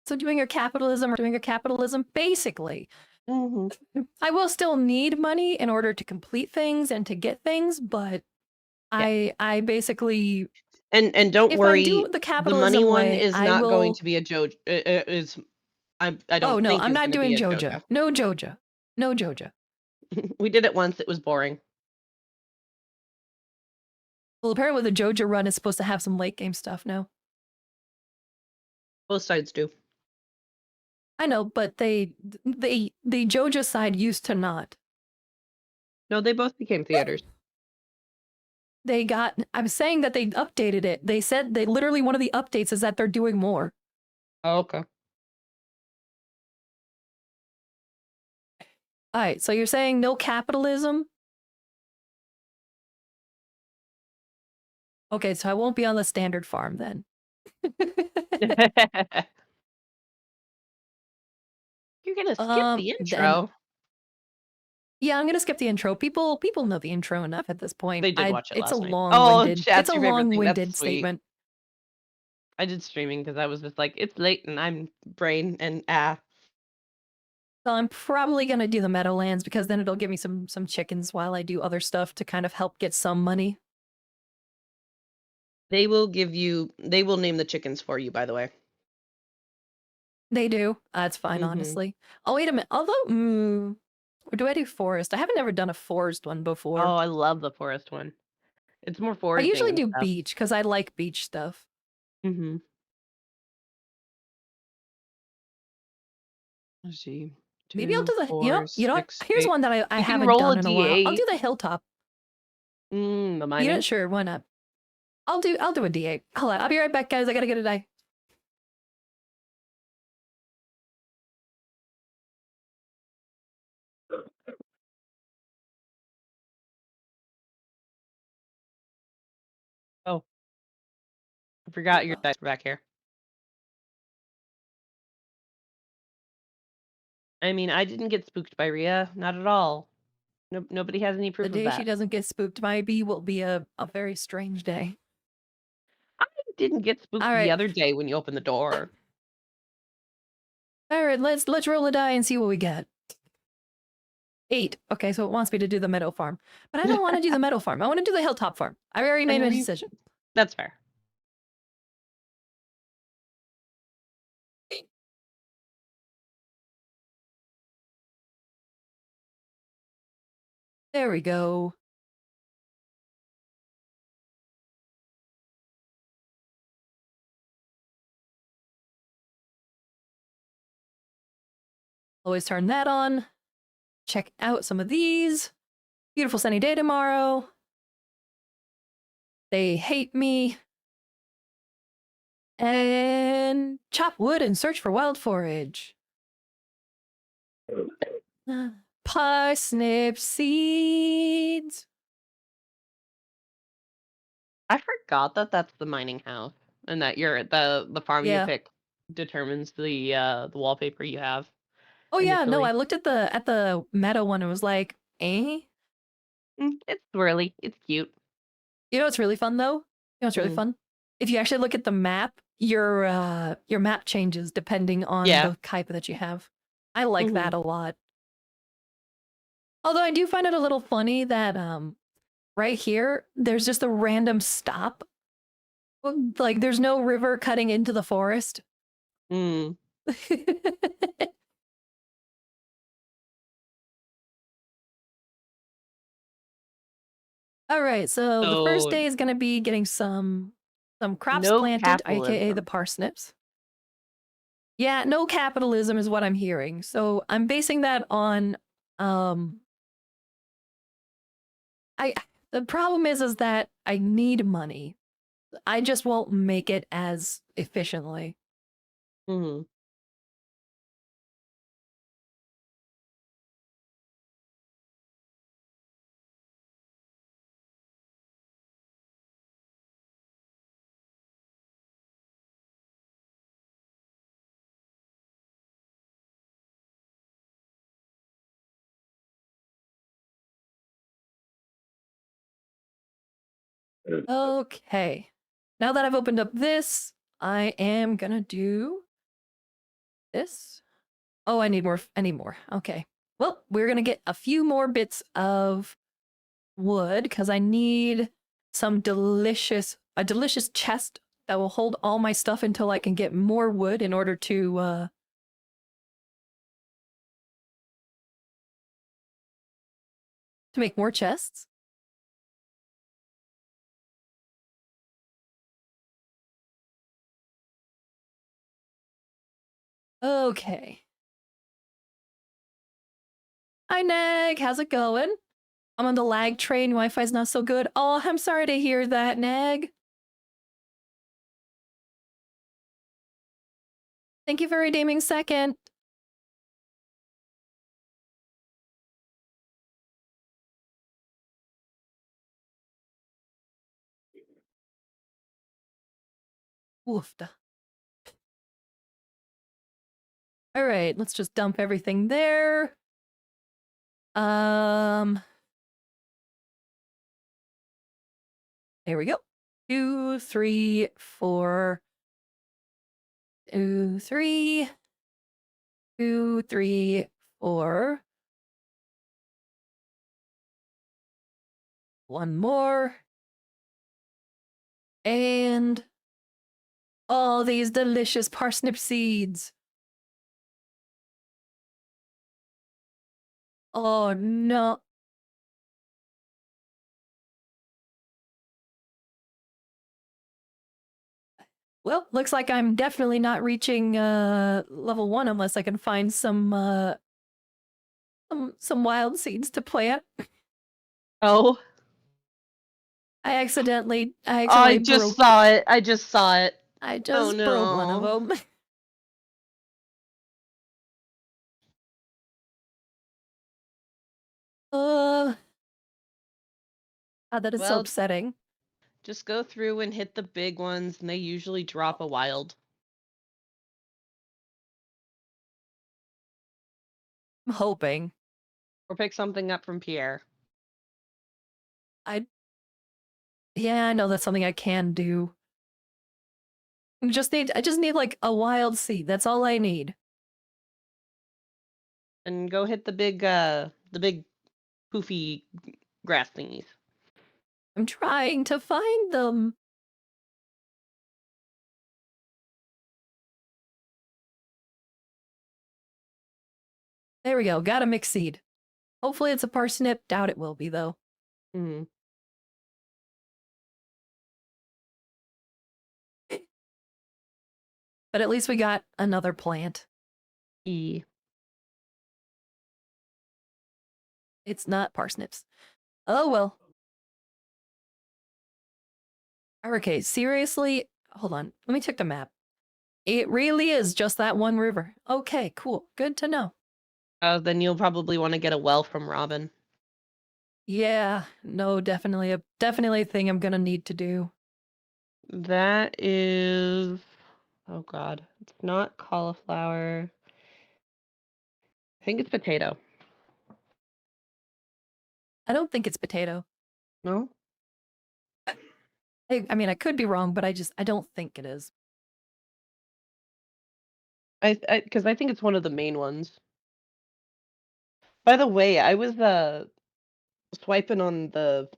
So doing your capitalism or doing your capitalism, basically. Hmm. I will still need money in order to complete things and to get things, but Yeah. I basically, And don't if I do worry, the the money capitalism one way, is I not going will. to be a Jojo. Is I Oh don't no, think I'm is not going to be doing a JoJo. Joja. No Joja. No Joja. We did it once. It was boring. Well, apparently the Joja run is supposed to have some late game stuff. No, Both sides do. I know, but the Joja side used to not. No, they both became theaters. They got. I'm saying that they updated it. They said they literally one of the updates is that they're doing more. Oh, okay. All right, so you're saying no capitalism? Okay, so I won't be on the standard farm then. You're gonna skip the Then intro. yeah, I'm gonna skip the intro. People know the intro enough at this point. They did watch it It's a last night. Oh, long-winded. It's chat's a your favorite thing. That's long-winded sweet. statement. I did streaming because I was just like, it's late and I'm brain and ah. So I'm probably gonna do the Meadowlands because then it'll give me some chickens while I do other stuff to kind of help get some money. They will give you. They will name the chickens for you. By the way. They do. That's fine, Hmm. honestly. Oh wait a minute. Although, or do I do forest? I haven't ever done a forest one Oh, before. I love the forest one. It's more I foraging usually and do stuff. beach because I like beach stuff. Hmm. Let's see. Maybe I'll Two, do the. four, You know what? six, Here's eight. one that I You can haven't roll a done in a while. I'll do d8. the hilltop. The Yeah, mining. sure. Why not? I'll do a D8. Hold on. I'll be right back, guys. I gotta get a die. Oh, I forgot your dice were back here. I mean, I didn't get spooked by Rhea, not at all. No, nobody has any The proof of day she that. doesn't get spooked by a bee will be a very strange day. I didn't get spooked All the right. other day when you opened the door. All right, let's roll a die and see what we get. 8. Okay, so it wants me to do the meadow farm. But I don't want to do the meadow farm. I want to do the hilltop farm. I already made And my we, decision. that's fair. There we go. Always turn that on. Check out some of these. Beautiful sunny day tomorrow. They hate me. And chop wood and search for wild forage. Parsnip seeds. I forgot that that's the mining house, and that the farm you Yeah. pick determines the wallpaper you have Oh yeah, no, I initially. looked at the meadow one and was like, eh? It's swirly. It's cute. You know what's really fun though? You know what's really Mm, fun? If you actually look at the map, your map changes depending on yeah. the type that you have. I like Hmm. that a lot. Although I do find it a little funny that right here there's just a random stop. Like there's no river cutting into the forest. Mm. All right, so the first So day is going to be getting some crops no planted, aka the capitalism. parsnips. Yeah, no capitalism is what I'm hearing. So I'm basing that on um I the problem is that I need money. I just won't make it as efficiently. Hmm. Okay. Now that I've opened up this, I am gonna do This? Oh, I need more. I need more. Okay. Well, we're gonna get a few more bits of wood because I need a delicious chest that will hold all my stuff until I can get more wood in order to make more chests. Okay. Hi, Neg. How's it going? I'm on the lag train. Wi-Fi's not so good. Oh, I'm sorry to hear that, Neg. Thank you for redeeming second. Woofda. All right, let's just dump everything there. There we go. 2, 3, 4. 2, 3. 2, 3, 4. One more. And all these delicious parsnip seeds. Oh no. Well, looks like I'm definitely not reaching level 1 unless I can find some wild seeds to plant. Oh. I accidentally I just broke. saw it. I just saw it. I Oh just broke one of no. them. That is so Well, upsetting. just go through and hit the big ones, and they usually drop a wild. I'm hoping. Or pick something up from Pierre. Yeah, I know that's something I can do. I just need like a wild seed. That's all I need. And go hit the big poofy grass thingies. I'm trying to find them. There we go. Got a mixed seed. Hopefully it's a parsnip. Doubt it will be though. Mm. But at least we got another plant. E. It's not parsnips. Oh well. Okay, seriously? Hold on. Let me check the map. It really is just that one river. Okay, cool. Good to know. Then you'll probably want to get a well from Robin. Yeah, no, definitely a thing I'm gonna need to do. That is... Oh god. It's not cauliflower. I think it's potato. I don't think it's potato. No? I mean, I could be wrong, but I don't think it is. Because I think it's one of the main ones. By the way, I was swiping on the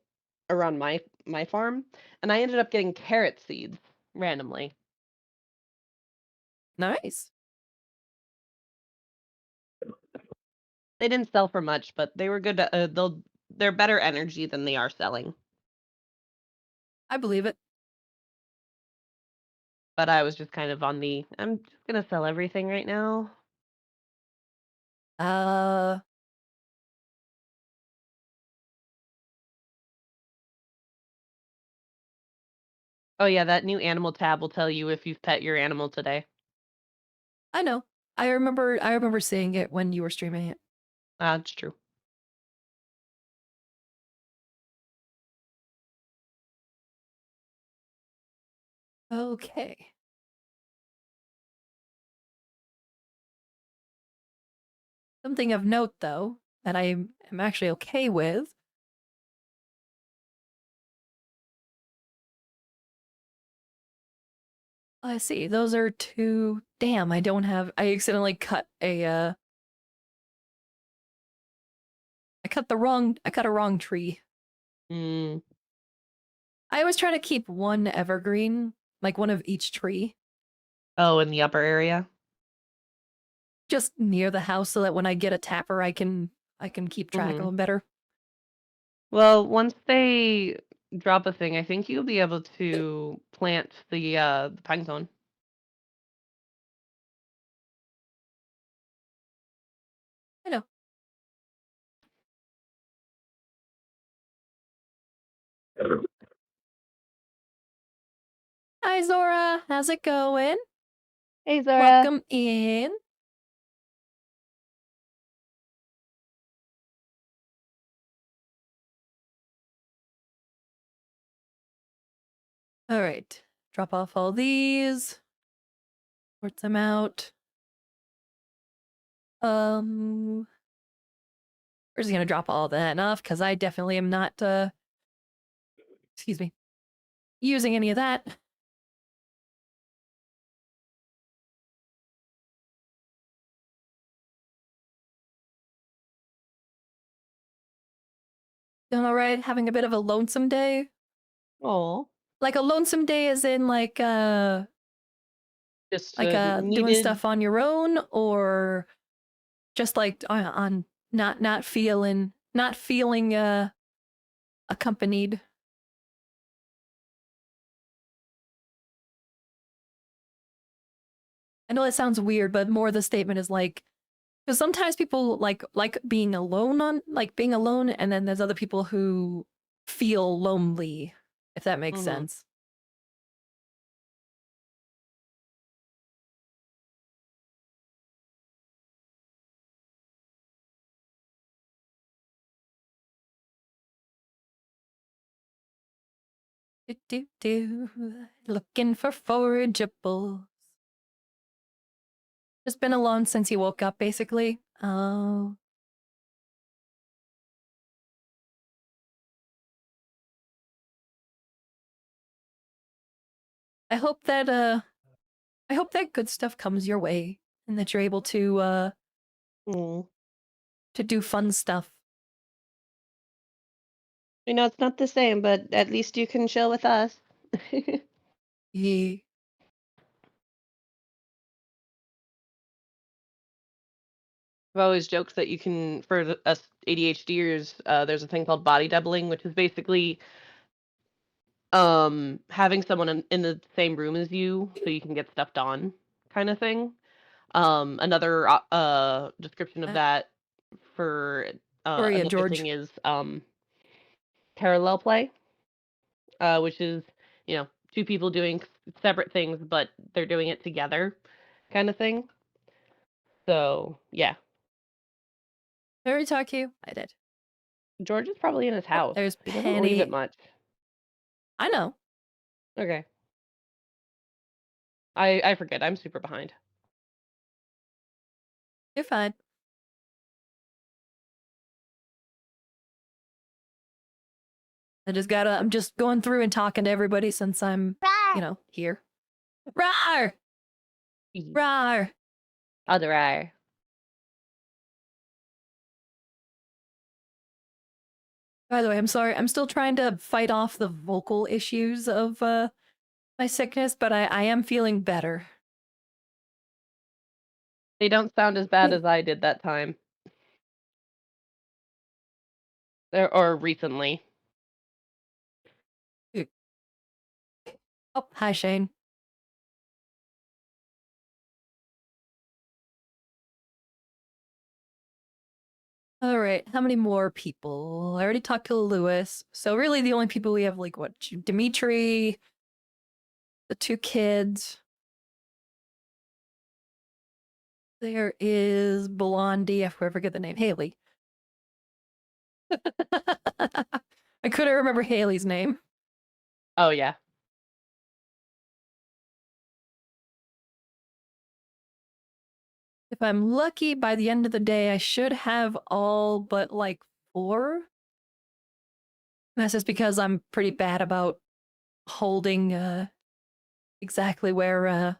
around my farm, and I ended up getting carrot seeds randomly. Nice. They didn't sell for much, but they were good. They're better energy than they are selling. I believe it. But I was just kind of on the I'm just gonna sell everything right now. Uh, Oh yeah, that new animal tab will tell you if you've pet your animal today. I know. I remember seeing it when you were streaming it. It's true. Okay. Something of note though that I am actually okay with. I see. Those are two. Damn, I don't have. I accidentally cut a. I cut the wrong. I cut a wrong tree. Mm. I always try to keep one evergreen, like one of each tree, Oh, in the upper area? just near the house, so that when I get a tapper, I can keep track of Mhm. them better. Well, once they drop a thing, I think you'll be able to plant the pine cone. I know. Hi, Zora. How's it going? Hey, Zora. Welcome in. All right. Drop off all these. Sort them out. We're just gonna drop all that off because I definitely am not. Excuse me. Using any of that. Doing all right. Having a bit of a lonesome day. Oh, Like a lonesome day, is in just doing needed. stuff on your own, or just like on not feeling accompanied. I know that sounds weird, but more the statement is like, because sometimes people like being alone, being alone, and then there's other people who feel lonely, if that makes Mhm. sense. Do, do, do. Looking for forageables. Just been alone since he woke up, basically. Oh, I hope that I hope that good stuff comes your way and that you're able Mm. to do fun stuff. It's not the same, but at least you can chill with us. Yeah. I've always joked that you can, for us ADHDers, there's a thing called body doubling, which is basically having someone in the same room as you so you can get stuff done, kind of thing. Another description of Uh, that for Gloria another thing George. is parallel play, which is two people doing separate things but they're doing it together, kind of thing. So yeah, Did I already talk to you? I did. George is probably in his Oh, house. there's He doesn't leave it Penny. much. I know. Okay, I forget. I'm super behind. You're fine. I'm just going through and talking to everybody since I'm, here. Rawr! Rawr! Other eye. By the way, I'm sorry. I'm still trying to fight off the vocal issues of my sickness, but I am feeling better. They don't sound as bad as I did that time, or recently. Oh, hi, Shane. All right, how many more people? I already talked to Lewis. So really the only people we have, like, what, Dimitri, the two kids. There is Blondie, I forget the name, Haley. I couldn't remember Haley's name. Oh yeah. If I'm lucky, by the end of the day, I should have all but like 4. That's just because I'm pretty bad about holding exactly where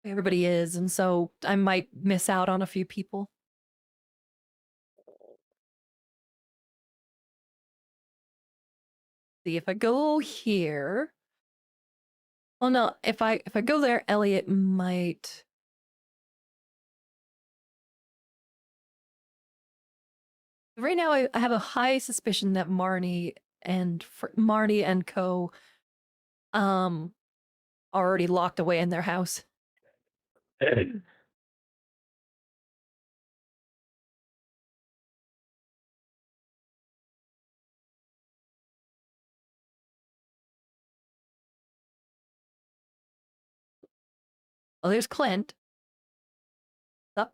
everybody is, and so I might miss out on a few people. See if I go here. Well, no, if I go there, Elliot might. Right now, I have a high suspicion that Marnie and Co. Um already locked away in their house. Oh, there's Clint. Up.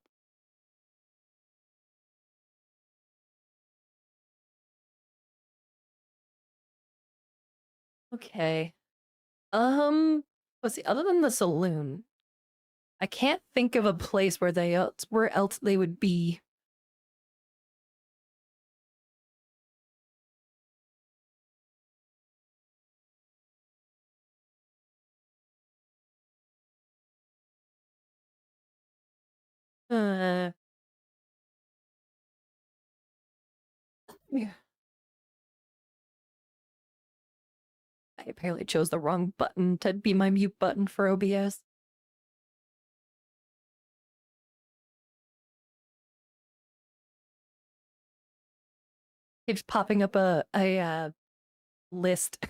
Okay. Let's see. Other than the saloon, I can't think of a place where else they would be. Uh, yeah. I apparently chose the wrong button to be my mute button for OBS. It's popping up a list.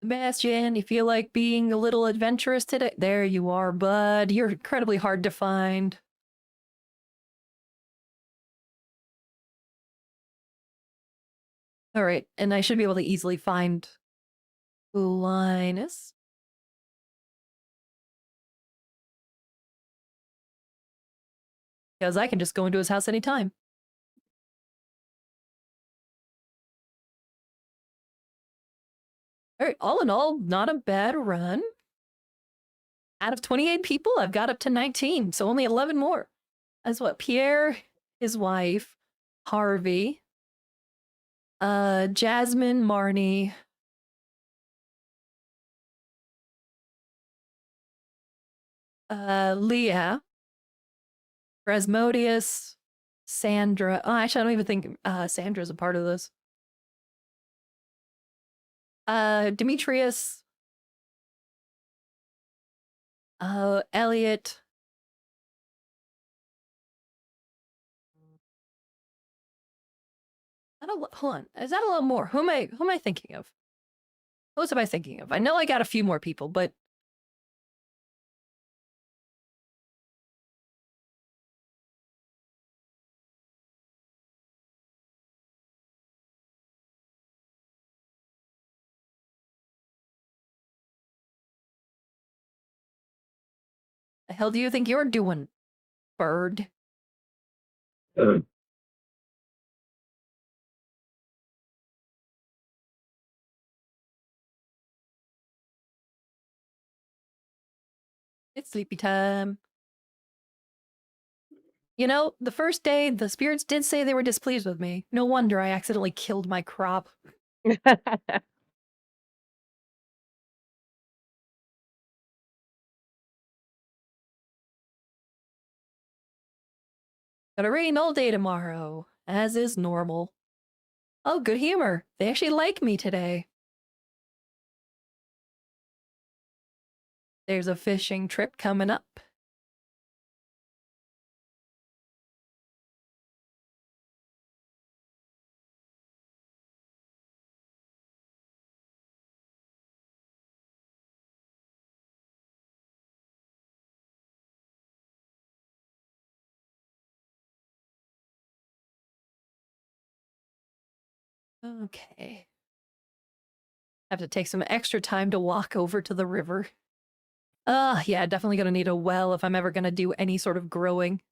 Sebastian, you feel like being a little adventurous today? There you are, bud. You're incredibly hard to find. All right, and I should be able to easily find Linus. Because I can just go into his house anytime. All right, all in all, not a bad run. Out of 28 people, I've got up to 19, so only 11 more. That's what Pierre, his wife, Harvey, Jasmine, Marnie, Leah, Rasmodius, Sandra. Oh, actually, I don't even think Sandra's a part of this. Demetrius, Elliot. Hold on. Is that a little more? Who am I thinking of? Who else am I thinking of? I know I got a few more people, but the hell do you think you're doing, bird? It's sleepy time. You know, the first day, the spirits did say they were displeased with me. No wonder I accidentally killed my crop. Gonna rain all day tomorrow, as is normal. Oh, good humor. They actually like me today. There's a fishing trip coming up. Okay. Have to take some extra time to walk over to the river. Yeah, definitely gonna need a well if I'm ever gonna do any sort of growing.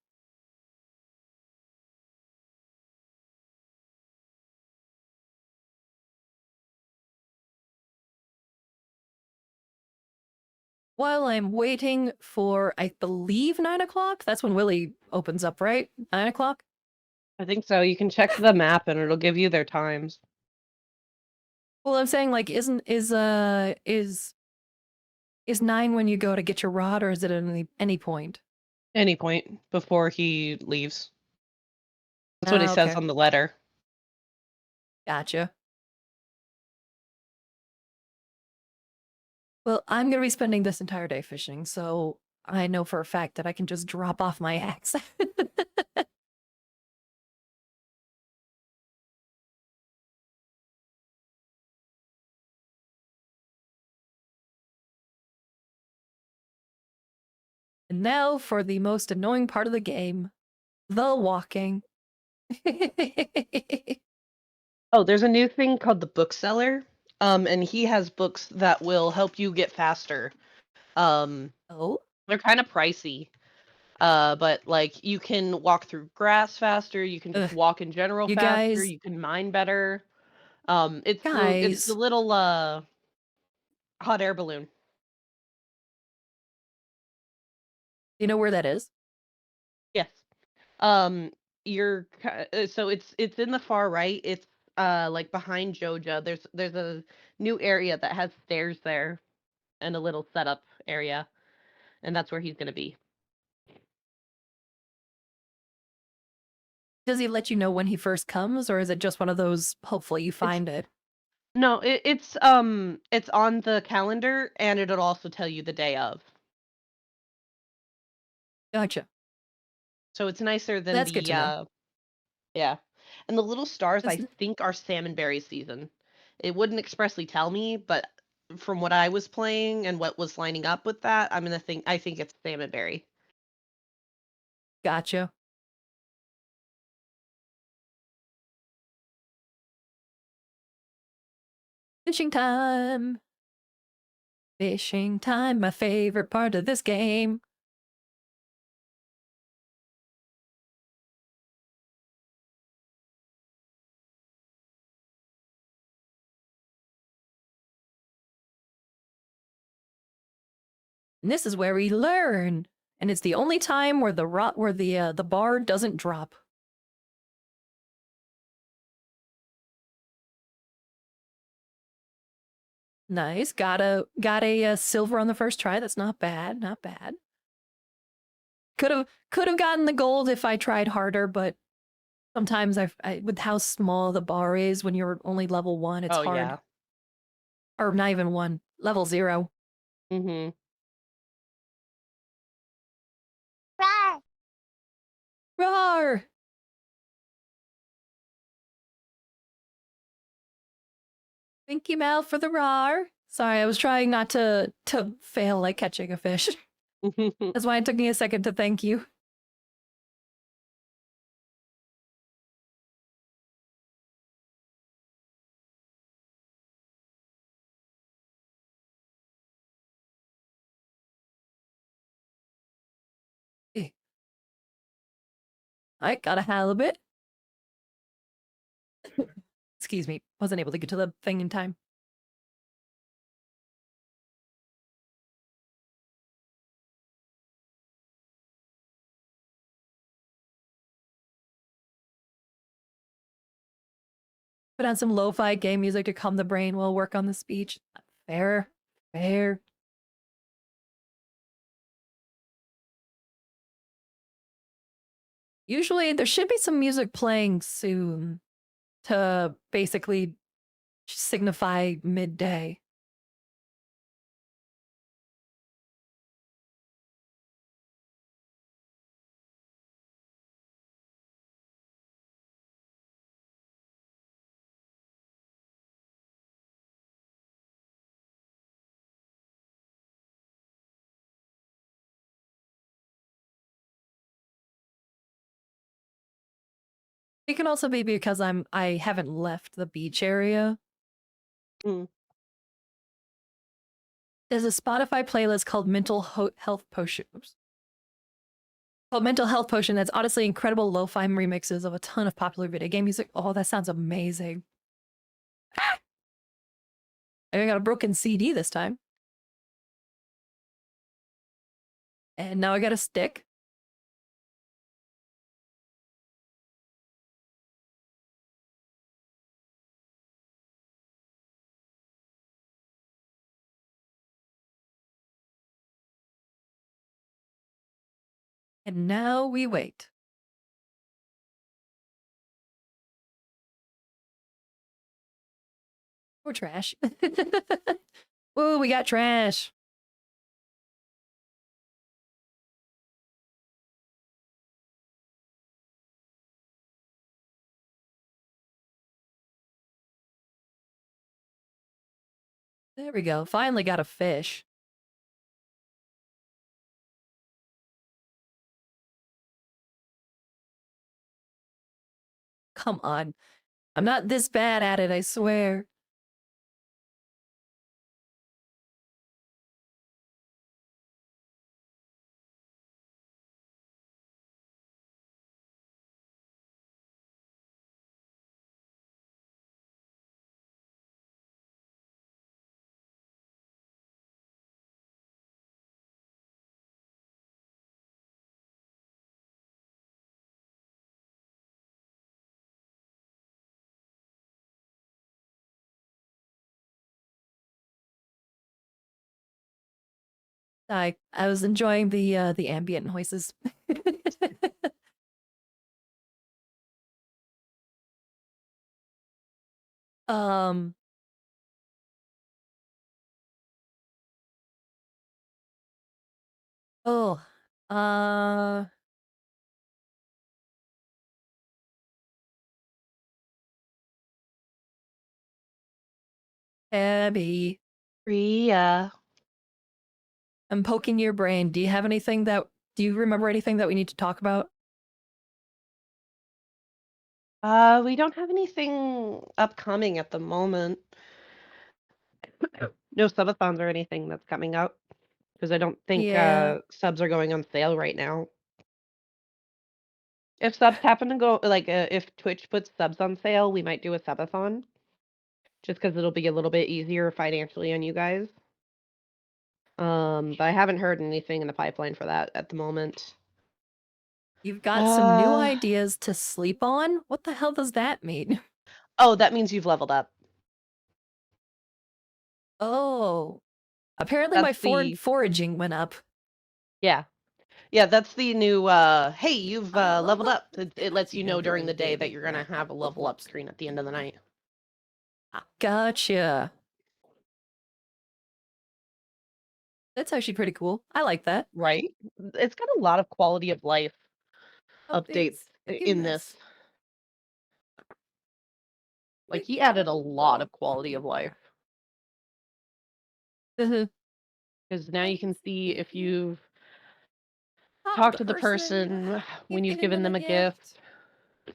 while I'm waiting for, I believe, 9 o'clock. That's when Willie opens up, right? 9 o'clock. I think so. You can check the map and it'll give you their times. Well, I'm saying like, is 9 when you go to get your rod, or is it at any point? Any point before he leaves. That's what he Ah, says okay, on the letter. gotcha. Well, I'm gonna be spending this entire day fishing, so I know for a fact that I can just drop off my axe. And now for the most annoying part of the game, the walking. Oh, there's a new thing called the bookseller. And he has books that will help you get faster. Um, Oh, they're kind of pricey. But like you can walk through grass faster, you can just ugh. walk in general You faster, guys, you can mine better. It's the guys, little hot air balloon. you know where that is? Yes. Um, so it's in the far right. It's like behind Joja. There's a new area that has stairs there and a little setup area, and that's where he's gonna be. Does he let you know when he first comes, or is it just one of those, hopefully you It's find it? no, it's on the calendar and it'll also tell you the day of. Gotcha. So it's nicer than That's good the to know. yeah. And the little stars I That's think are salmonberry season. It wouldn't expressly tell me, but from what I was playing and what was lining up with that, I think it's salmonberry. gotcha. Fishing time. Fishing time, my favorite part of this game. And this is where we learn. And it's the only time where the bar doesn't drop. Nice. Got a silver on the first try. That's not bad. Not bad. Could have gotten the gold if I tried harder, but sometimes with how small the bar is when you're only level 1, it's Oh hard. yeah. Or not even 1, level 0. Mhm. Roar! Thank you, Mel, for the roar. Sorry, I was trying not to fail like catching a fish. That's why it took me a second to thank you. Eh, I got a halibut. Excuse me, wasn't able to get to the thing in time. Put on some lo-fi game music to calm the brain while work on the speech. Fair, fair. Usually there should be some music playing soon to basically signify midday. It can also be because I haven't left the beach area. Mm. There's a Spotify playlist called Health Potion. Oops. Called Mental Health Potion that's honestly incredible lo-fi remixes of a ton of popular video game music. Oh, that sounds amazing. I got a broken CD this time. And now I got a stick. And now we wait. Or trash. Ooh, we got trash. There we go. Finally got a fish. Come on. I'm not this bad at it, I swear. I was enjoying the ambient noises. um oh uh Abby, Rhea. I'm poking your brain. Do you remember anything that we need to talk about? We don't have anything upcoming at the moment. No subathons or anything that's coming up because I don't think Yeah. subs are going on sale right now. If subs happen to go, like, if Twitch puts subs on sale, we might do a subathon just because it'll be a little bit easier financially on you guys. But I haven't heard anything in the pipeline for that at the moment. You've got some new Uh, ideas to sleep on? What the hell does that mean? oh, that means you've leveled up. Oh. Apparently my That's the foraging went up. yeah. Yeah, that's the new hey, you've leveled up. It lets you know during the day that you're gonna have a level up screen at the end of the night. Gotcha. That's actually pretty cool. I like that. Right? It's got a lot of quality of life updates Updates. in this. Like he added a lot of quality of life. Because now you can see if you've talked to the person when you've given them a gift,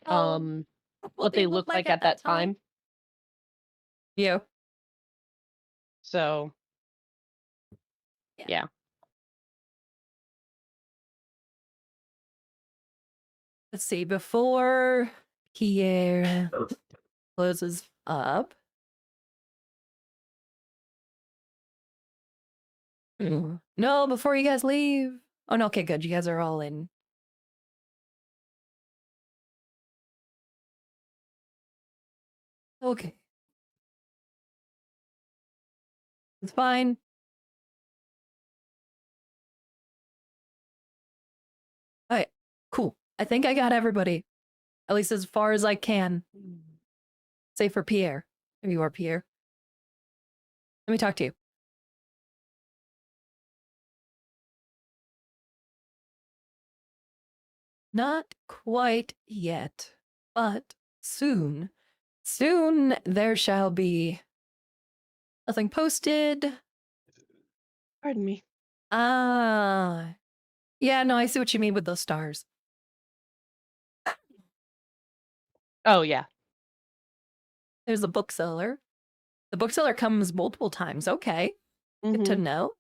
Oh, what what they they look look like like at at that that time. time. So Yeah. yeah. Let's see. Before Pierre closes up. No, before you guys leave. Oh no, okay, good. You guys are all in. Okay. It's fine. All right, cool. I think I got everybody, at least as far as I can. Say for Pierre. There you are, Pierre. Let me talk to you. Not quite yet, but soon. Soon there shall be. Nothing posted. Pardon me. Ah. Yeah, no, I see what you mean with those stars. Oh yeah. There's a bookseller. The bookseller comes multiple times. Okay. Good to Mm-hmm. know.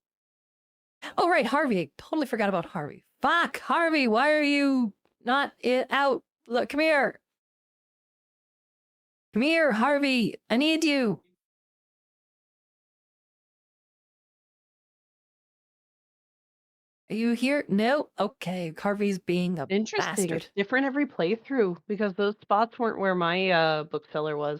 Oh, right. Harvey. Totally forgot about Harvey. Fuck. Harvey, why are you not out? Look, come here. Come here, Harvey. I need you. Are you here? No? Okay, Carvey's being a Interesting. bastard. It's different every playthrough because those spots weren't where my bookseller was.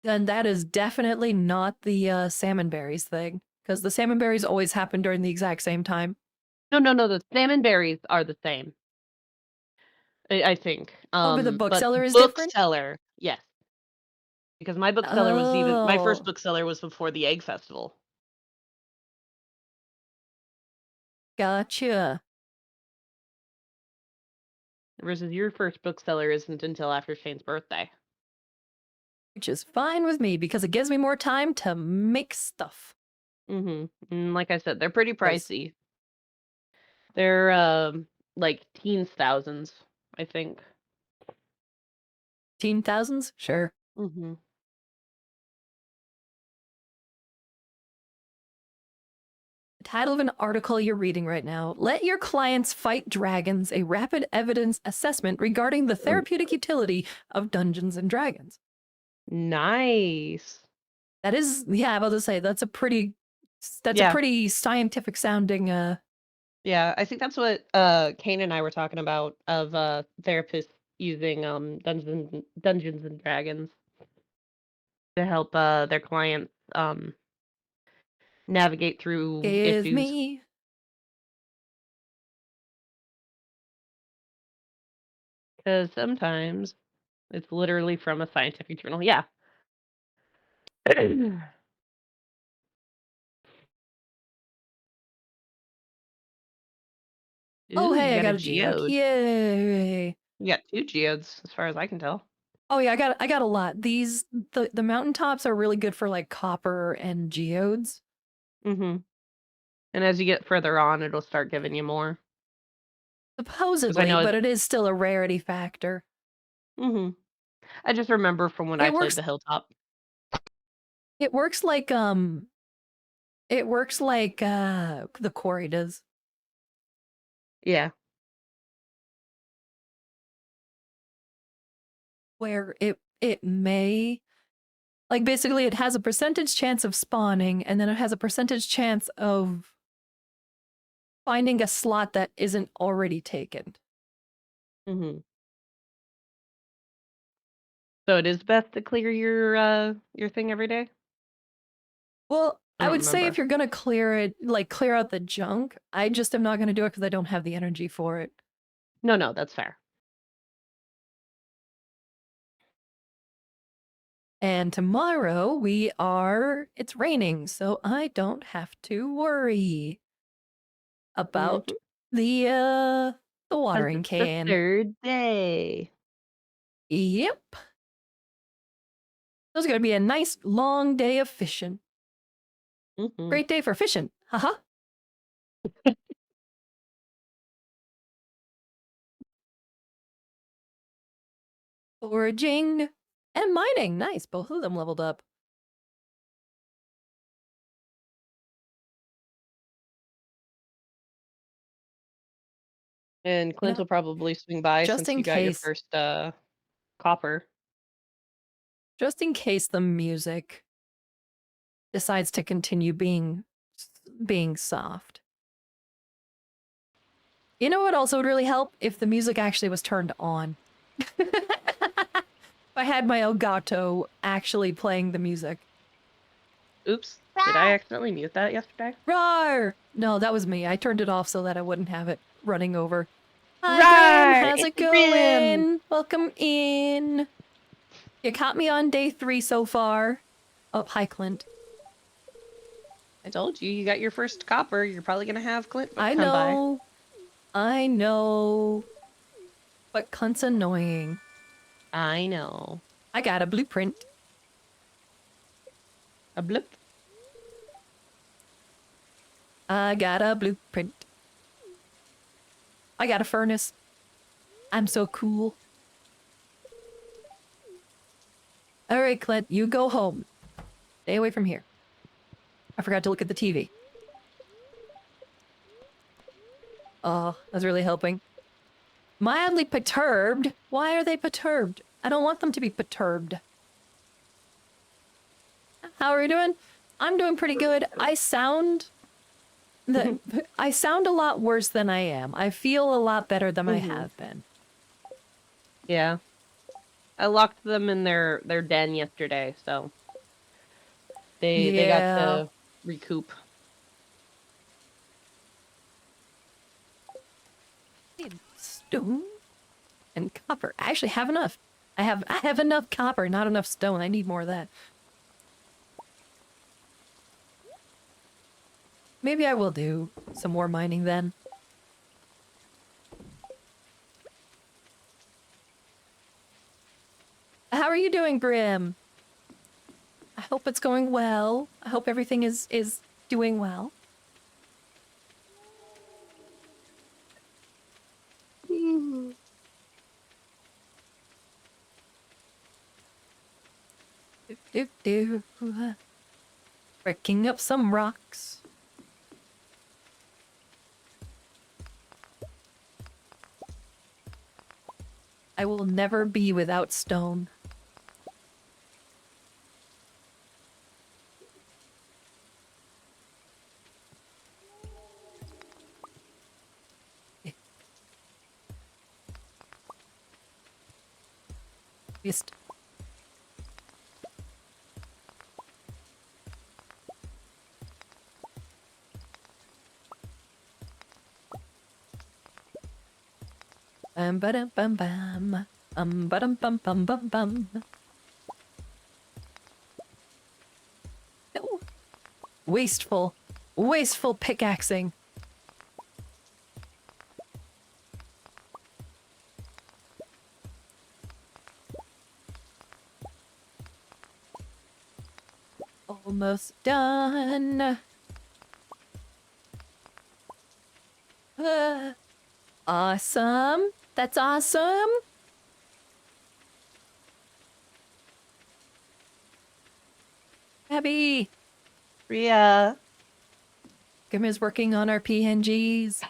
Then that is definitely not the salmon berries thing, because the salmon berries always happen during the exact same time. No, no, no. The salmon berries are the same. I think. Oh, but the But bookseller is different? bookseller, yes, because my first Oh, bookseller was before the Egg Festival, gotcha. versus your first bookseller isn't until after Shane's birthday. Which is fine with me because it gives me more time to make stuff. Mm-hmm. And like I said, they're pretty Because pricey. They're like teens thousands, I think. teen thousands? Sure. Mm-hmm. The title of an article you're reading right now: Let Your Clients Fight Dragons, a rapid evidence assessment regarding the therapeutic utility of Dungeons and Dragons. Nice. That is, yeah, I was about to say, that's a Yeah. pretty scientific sounding, Yeah, I think that's what Kane and I were talking about of therapists using Dungeons and Dragons to help their clients navigate through give issues. me. Because sometimes it's literally from a scientific journal. Yeah. Oh, Ooh, you hey, I got a got a geode. geode. Yay. You got two geodes, as far as I can tell. Oh yeah, I got a lot. The mountaintops are really good for like copper and geodes. Mm-hmm. And as you get further on, it'll start giving you more. Because I Supposedly, know. but it is still a rarity factor. Mm-hmm. I just remember from when I It played works the Hilltop. it works like the quarry does, Yeah. where it may, like, basically it has a percentage chance of spawning and then it has a percentage chance of finding a slot that isn't already taken. Mm-hmm. So it is best to clear your thing every day? Well, I I don't would say if remember. you're gonna clear it, like clear out the junk, I just am not gonna do it because I don't have the energy for it. No, no, that's fair. And tomorrow it's raining, so I don't have to worry about Mm-hmm. the Because watering it's the can. third day. Yep. So it's gonna be a nice long day of fishing. Mm-hmm. Great day for fishing. Haha. Foraging and mining. Nice. Both of them leveled up. And You Clint know, will probably swing by just since in you got your case, first copper. just in case the music decides to continue being soft. You know what also would really help? If the music actually was turned on. If I had my Elgato actually playing the music. Oops. Did I accidentally mute that yesterday? Roar! No, that was me. I turned it off so that I wouldn't have it running over. Hi, Grim. Rar! How's It's it Grim! going? Welcome in. You caught me on day 3 so far. Oh, hi, Clint. I told you, you got your first copper. You're probably gonna have Clint I come by. know. I know. But Clint's annoying. I know. I got a blueprint. A blip. I got a blueprint. I got a furnace. I'm so cool. All right, Clint, you go home. Stay away from here. I forgot to look at the TV. Oh, that's really helping. Mildly perturbed? Why are they perturbed? I don't want them to be perturbed. How are you doing? I'm doing pretty good. I sound I sound a lot worse than I am. I feel a lot better than I Mhm. have been. Yeah. I locked them in their den yesterday, so they got Yeah. to recoup. Need stone and copper. I actually have enough. I have enough copper, not enough stone. I need more of that. Maybe I will do some more mining then. How are you doing, Grim? I hope it's going well. I hope everything is doing well. Do, do, do. Breaking up some rocks. I will never be without stone. Just bam bam bam bam bum bum bum bum. No. Wasteful. Wasteful pickaxing. Almost done. Awesome. That's awesome. Abby. Rhea. Grim is working on our PNGs.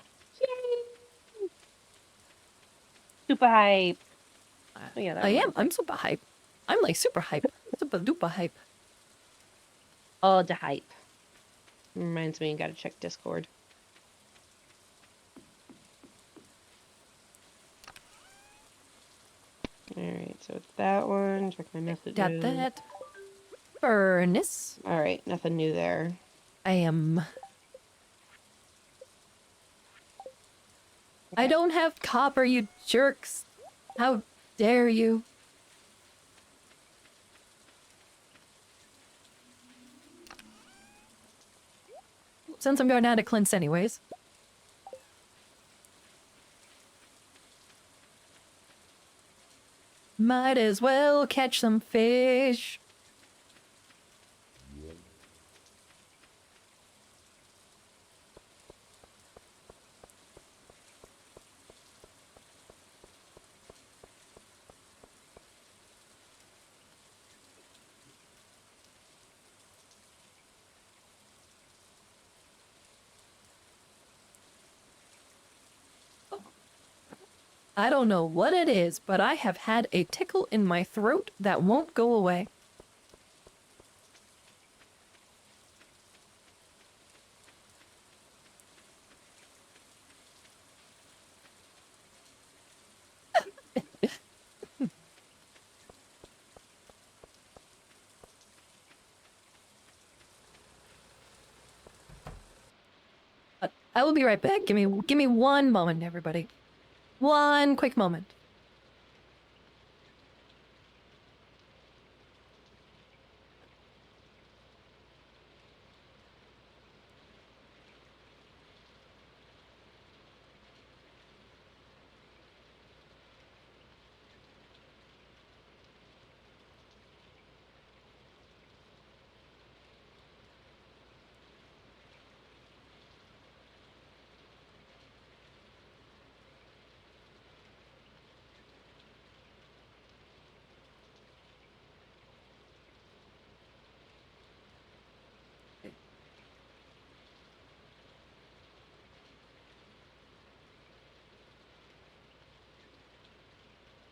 Yay! Super hype. Oh yeah, that I am. reminds me. I'm super hype. I'm like super hype. Super duper hype. Oh, the hype. Reminds me, gotta check Discord. Alright, so it's that one. Check my messages. Got that. Furnace. Alright, nothing new there. I am. I Okay. don't have copper, you jerks. How dare you? Since I'm going out to cleanse anyways. Might as well catch some fish. I don't know what it is, but I have had a tickle in my throat that won't go away. But I will be right back. Give me one moment, everybody. One quick moment.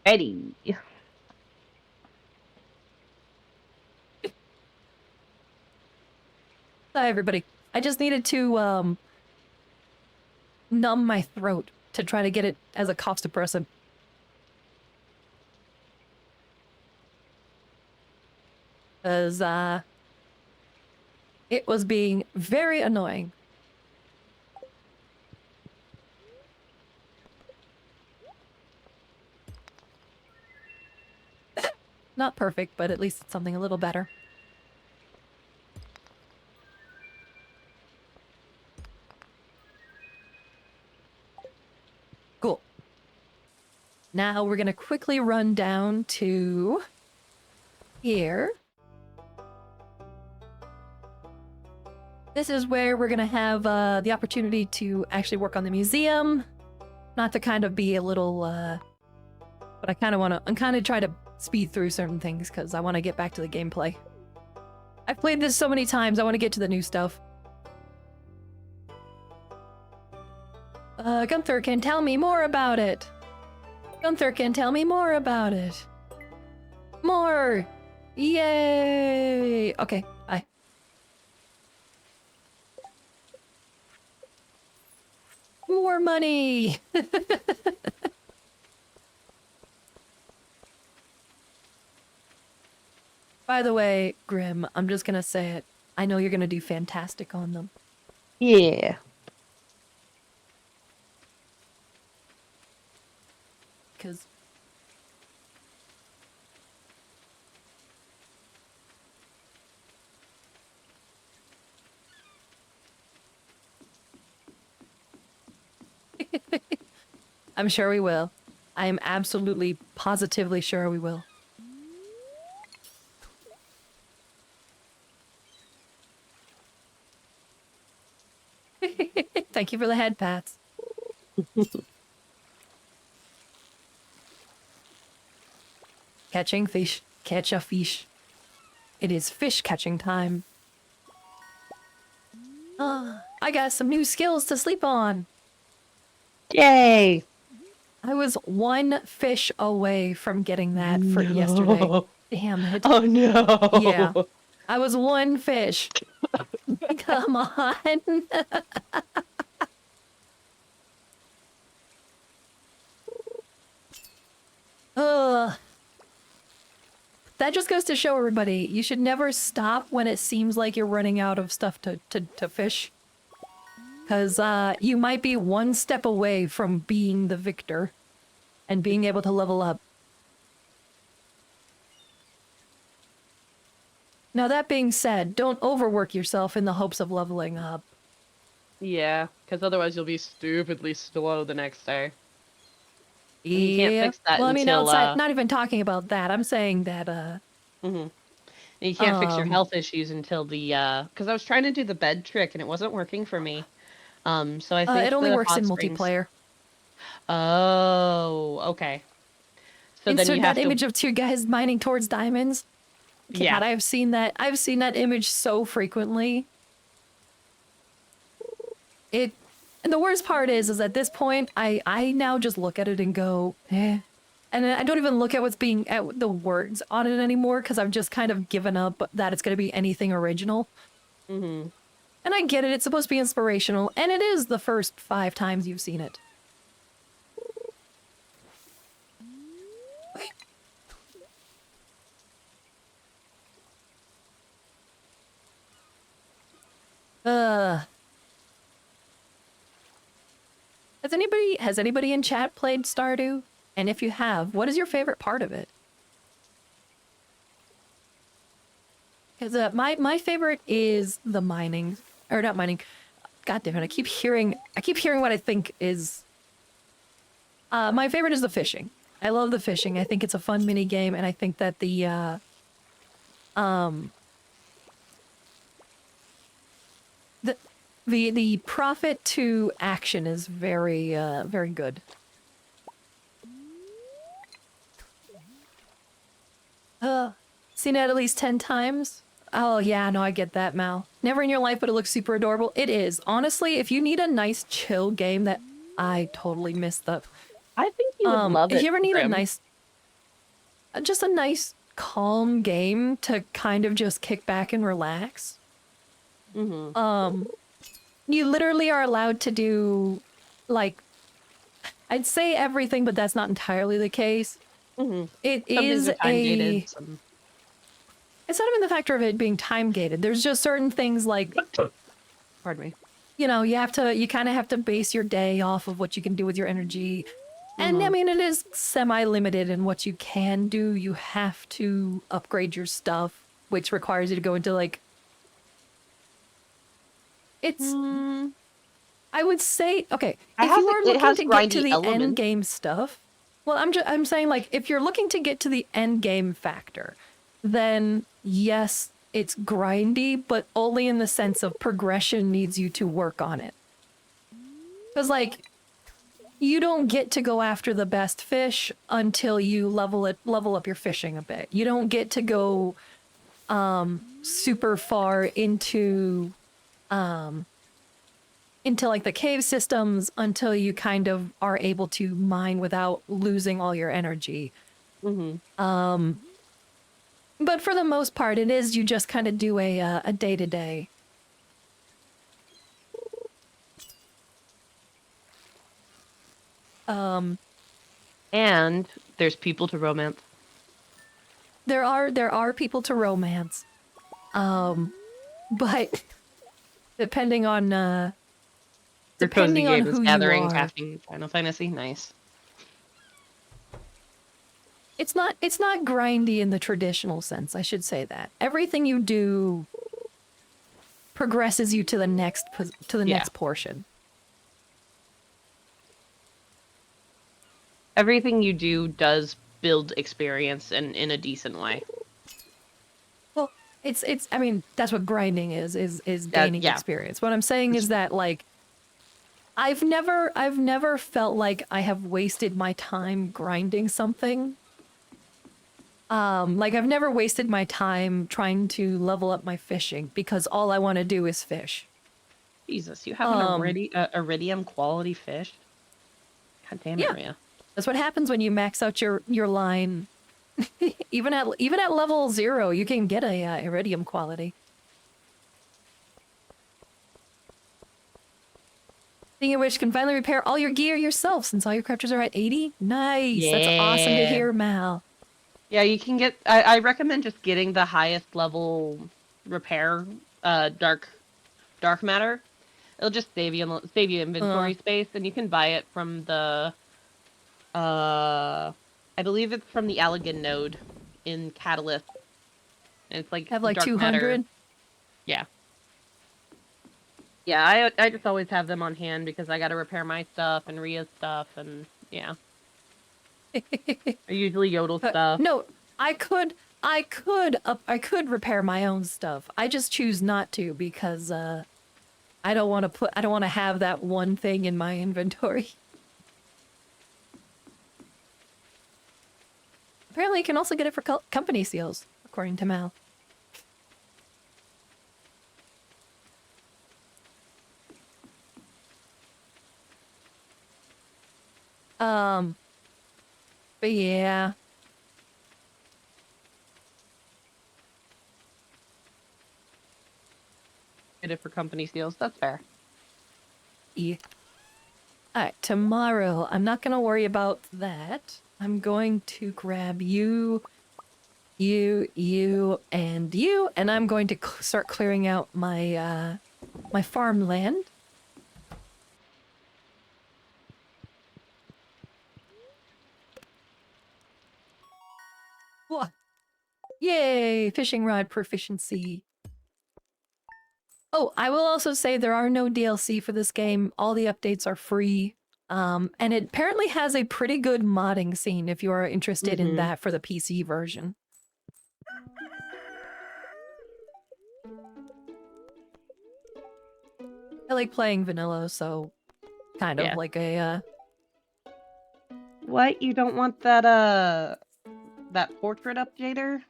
Ready. Hi, everybody. I just needed to numb my throat to try to get it as a cough suppressant. Because, it was being very annoying. Not perfect, but at least it's something a little better. Cool. Now we're gonna quickly run down to here. This is where we're gonna have the opportunity to actually work on the museum. Not to kind of be a little, but I kind of want to, I'm kind of try to speed through certain things because I want to get back to the gameplay. I've played this so many times, I want to get to the new stuff. Gunther can tell me more about it. Gunther can tell me more about it. More! Yay! Okay, bye. More money! By the way, Grim, I'm just gonna say it. I know you're gonna do fantastic on them. Yeah. Because... I'm sure we will. I am absolutely, positively sure we will. Thank you for the head pats. Catching fish. Catch a fish. It is fish catching time. I got some new skills to sleep on. Yay! I was one fish away from getting that for yesterday. Damn it. Oh no! Yeah. I was one fish. Come on. Ugh. That just goes to show everybody, you should never stop when it seems like you're running out of stuff to fish. Because you might be one step away from being the victor and being able to level up. Now that being said, don't overwork yourself in the hopes of leveling up. Yeah, because otherwise you'll be stupidly slow the next day. And you can't Yeah. fix that Well, I mean, until, outside, not even talking about that. I'm saying that, And you can't fix your health issues until the, because I was trying to do the bed trick and it wasn't working for me. So I think it only the works in hot springs... multiplayer. Oh, okay. So then Insert you that have to... image of two guys mining towards diamonds. God, Yeah. I've seen that. I've seen that image so frequently. And the worst part is at this point, I now just look at it and go, eh. And I don't even look at what's being, at the words on it anymore, because I've just kind of given up that it's going to be anything original. Mm-hmm. And I get it, it's supposed to be inspirational, and it is the first 5 times you've seen it. Has anybody in chat played Stardew? And if you have, what is your favorite part of it? Because my favorite is the mining, or not mining. God damn it! I keep hearing what I think is. My favorite is the fishing. I love the fishing. I think it's a fun mini game, and I think that the profit to action is very very good. Seen it at least 10 times. Oh yeah, no, I get that, Mal. Never in your life, but it looks super adorable. It is. Honestly, if you need a nice chill game that I totally missed the... I think you would love it, if you ever need Grim. a nice... just a nice, calm game to kind of just kick back and relax. Mm-hmm. You literally are allowed to do... like, I'd say everything, but that's not entirely the case. Mhm. It Some things is are time gated, some it's not even the factor of it being time gated. There's just certain things like, pardon me. you know, you kind of have to base your day off of what you can do with your energy. And I Mhm. mean, it is semi-limited in what you can do. You have to upgrade your stuff, which requires you to go into like, it's, Mm, I would say, okay, it if has you are it looking has to get to grindy the end elements. game stuff, well, I'm saying like, if you're looking to get to the end game factor, then yes, it's grindy, but only in the sense of progression needs you to work on it. Because like, you don't get to go after the best fish until you level up your fishing a bit. You don't get to go super far into like the cave systems until you kind of are able to mine without losing all your energy. Mhm. But for the most part, it is you just kind of do a day to day. And there's people to romance. There are people to romance, but depending on Your cozy depending on game is who you gathering, are, crafting, Final Fantasy. Nice. it's not grindy in the traditional sense. I should say that everything you do progresses you to the Yeah. next portion. Everything you do does build experience and in a decent way. Well, it's I mean, that's what grinding is gaining Yeah. experience. What I'm saying is that like I've never felt like I have wasted my time grinding something. Like I've never wasted my time trying to level up my fishing because all I want to do is fish. Jesus, you have an Um, iridium quality fish? God damn it, yeah, Rhea. that's what happens when you max out your line. Even at level 0, you can get a iridium quality. Speaking of which, can finally repair all your gear yourself since all your crafters are at 80. Nice, that's awesome to Yeah. hear, Mal. Yeah, you can get. I recommend just getting the highest level repair, dark matter. It'll just save you Uh, inventory space, and you can buy it from the I believe it's from the Allegan node in Catalyst, and it's like have like dark matter. 200. Yeah, yeah. I just always have them on hand because I got to repair my stuff and Rhea's stuff, and yeah, I usually yodel stuff. No, I could repair my own stuff. I just choose not to because I don't want to have that one thing in my inventory. Apparently, you can also get it for company seals, according to Mal. Um, but yeah. Get it for company seals. That's fair. Yeah. All right, tomorrow, I'm not going to worry about that. I'm going to grab you, and you, and I'm going to start clearing out my farmland. What? Yay, fishing rod proficiency. Oh, I will also say there are no DLC for this game. All the updates are free. And it apparently has a pretty good modding scene if you are interested in Mm-hmm. that for the PC version. I like playing vanilla, so kind of Yeah. like a What? You don't want that portrait updater?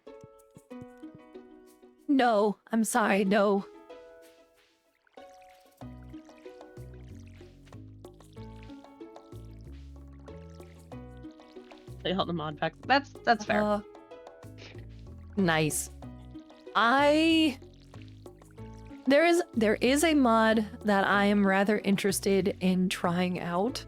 no, I'm sorry, no. They held the mod pack. That's fair. Nice. I There is a mod that I am rather interested in trying out.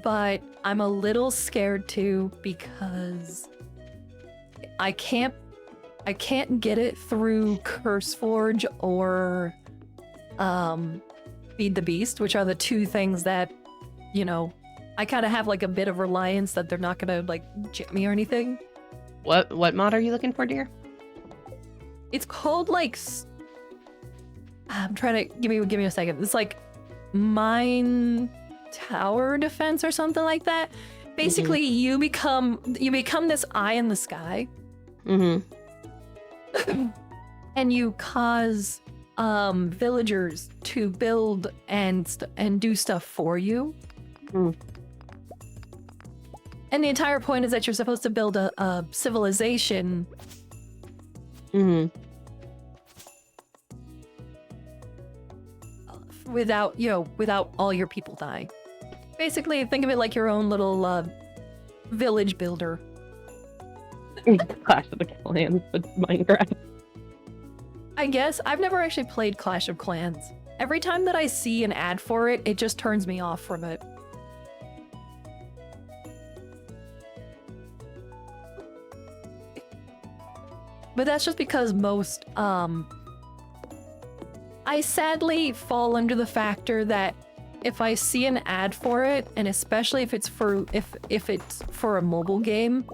But I'm a little scared too because I can't get it through CurseForge or Feed the Beast, which are the two things that, you know, I kind of have like a bit of reliance that they're not gonna like jit me or anything. What mod are you looking for, dear? It's called like I'm trying to give me a second. It's like Mine Tower Defense or something like that. Basically, you become this eye in the sky. Mm-hmm. And you cause villagers to build and do stuff for you. Mm. And the entire point is that you're supposed to build a civilization. Mm-hmm. Without all your people dying. Basically, think of it like your own little village builder. Clash of the Clans, but Minecraft. I guess I've never actually played Clash of Clans. Every time that I see an ad for it, it just turns me off from it. But that's just because most, I sadly fall under the factor that if I see an ad for it, and especially if it's for a mobile game,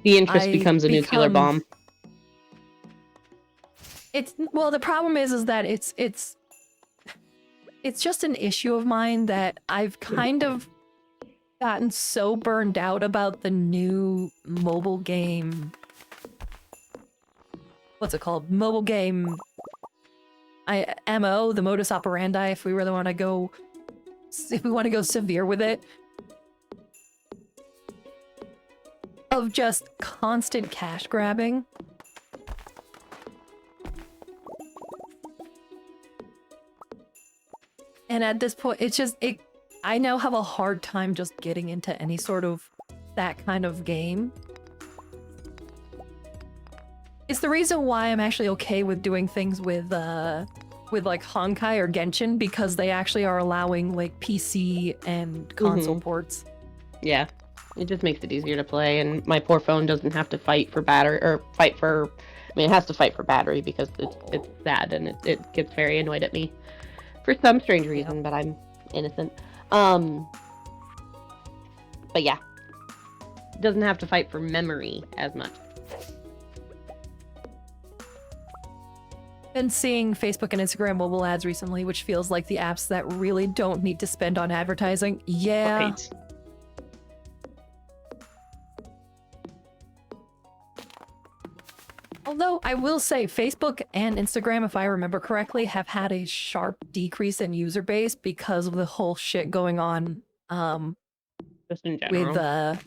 the interest becomes a nuclear bomb. The problem is that it's just an issue of mine that I've kind of gotten so burned out about the new mobile game. What's it called? Mobile game. MO, the modus operandi. If we really want to go severe with it, of just constant cash grabbing. And at this point, I now have a hard time just getting into any sort of that kind of game. It's the reason why I'm actually okay with doing things with like Honkai or Genshin, because they actually are allowing like PC and console ports. Yeah. It just makes it easier to play, and my poor phone doesn't have to fight for battery, or it has to fight for battery because it's sad, and it gets very annoyed at me for some strange reason, but I'm innocent. But yeah, it doesn't have to fight for memory as much. Been seeing Facebook and Instagram mobile ads recently, which feels like the apps that really don't need to spend on advertising. Yeah. Right. Although I will say Facebook and Instagram, if I remember correctly, have had a sharp decrease in user base because of the whole shit going on Just in general.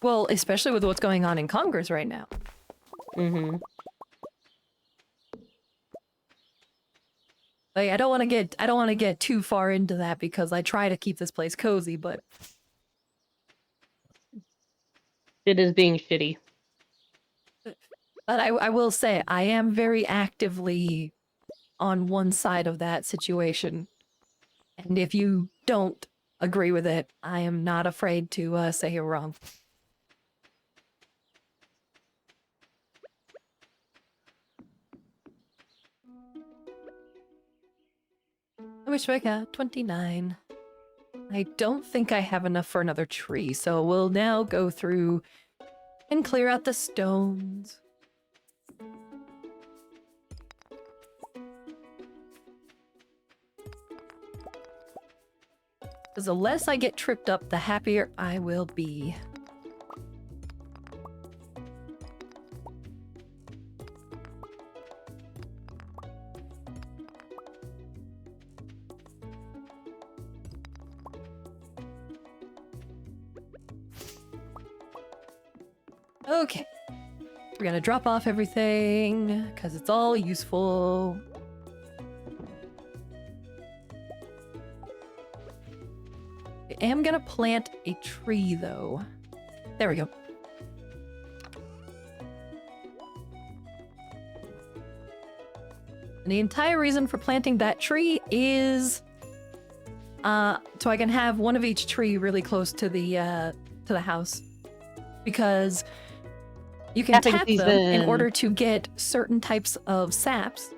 Well, especially with what's going on in Congress right now. Mm-hmm. Like, I don't want to get too far into that because I try to keep this place cozy, but it is being shitty. But I will say, I am very actively on one side of that situation. And if you don't agree with it, I am not afraid to say you're wrong. I wish I got 29. I don't think I have enough for another tree, so we'll now go through and clear out the stones. Because the less I get tripped up, the happier I will be. Okay. We're gonna drop off everything, because it's all useful. I am gonna plant a tree, though. There we go. And the entire reason for planting that tree is so I can have one of each tree really close to the house. Because you can tap them in order to get certain types of saps.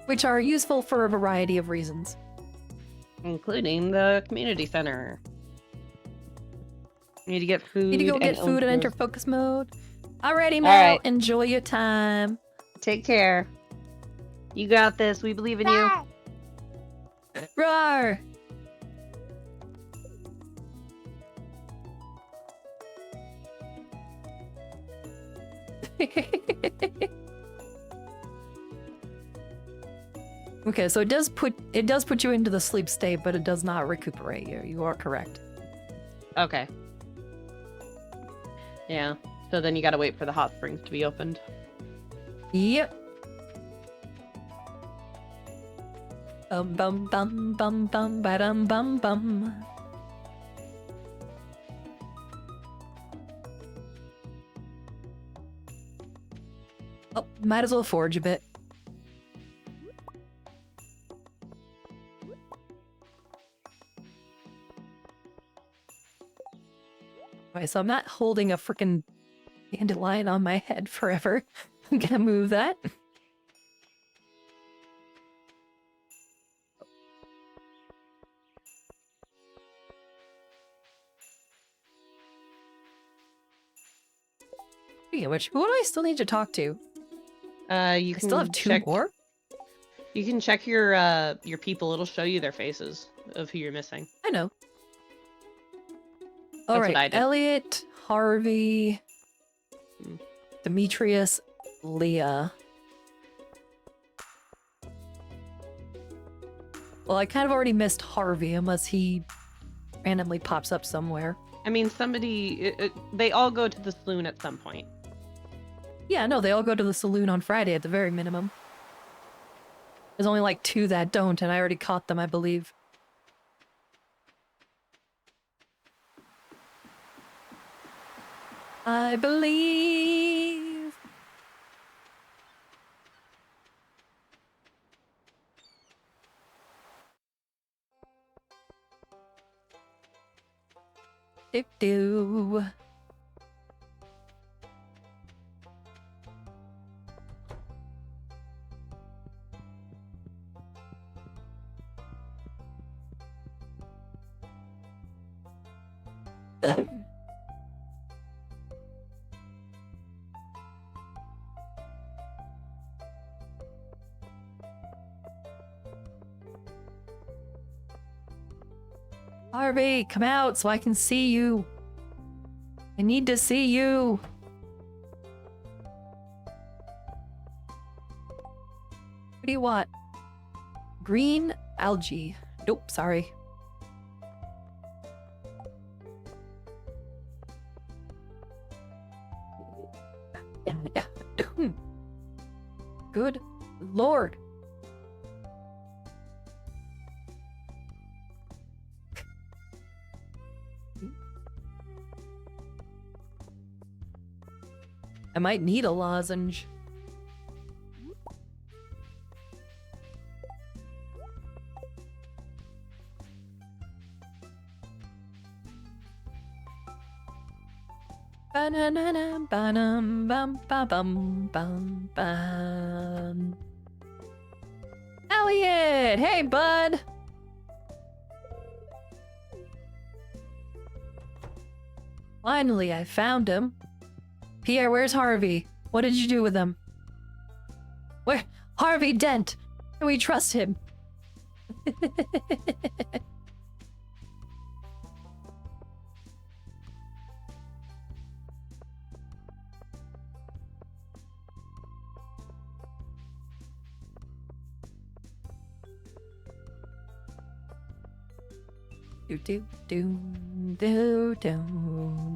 Which are useful for a variety of reasons. Including the community center. You need to get food. Need to go get food and enter focus mode. Alrighty, Mel. Alright. Enjoy your time. Take care. You got this. We believe in you. Roar! Okay, so it does put you into the sleep state, but it does not recuperate you. You are correct. Okay. Yeah. So then you gotta wait for the hot springs to be opened. Yep. Bum bum bum bum bum ba-dum bum bum. Oh, might as well forge a bit. Okay, so I'm not holding a freaking dandelion on my head forever. I'm gonna move that. Speaking of which, who do I still need to talk to? You I can still have two more? You can check your people. It'll show you their faces of who you're missing. I know. That's what I Alright, did. Elliot, Harvey, Demetrius, Leah. Well, I kind of already missed Harvey, unless he randomly pops up somewhere. I mean, they all go to the saloon at some point. Yeah, no, they all go to the saloon on Friday at the very minimum. There's only like 2 that don't, and I already caught them, I believe. I believe. Do. Harvey, come out so I can see you. I need to see you. What do you want? Green algae. Nope, sorry. Yeah. Good Lord. I might need a lozenge. Ba-na-na-na, ba-dum, bum, ba-bum, bum, bum. Elliot! Hey, bud! Finally, I found him. Pierre, where's Harvey? What did you do with him? Where? Harvey Dent! Can we trust him? Do do do do do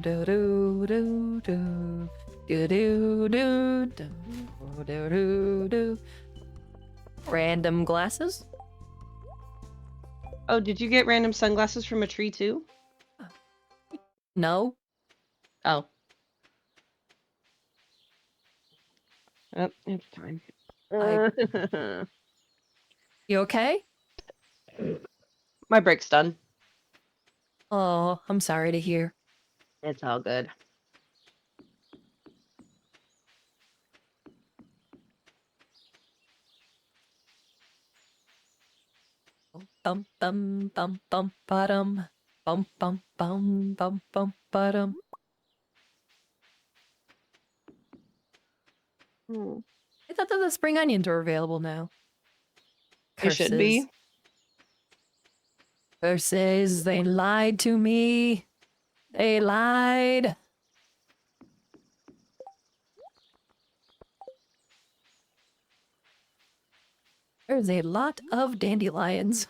do do do do do do do do do do do. Random glasses. Oh, did you get random sunglasses from a tree too? No, Oh. Oh, it's time. I. You okay? My break's done. Oh, I'm sorry to hear. It's all good. Bum bum bum bum bottom. Bum bum bum bum bum bottom. Hmm. I thought that the spring onions were available now. They should Curses. be. Curses. They lied to me. They lied. There's a lot of dandelions.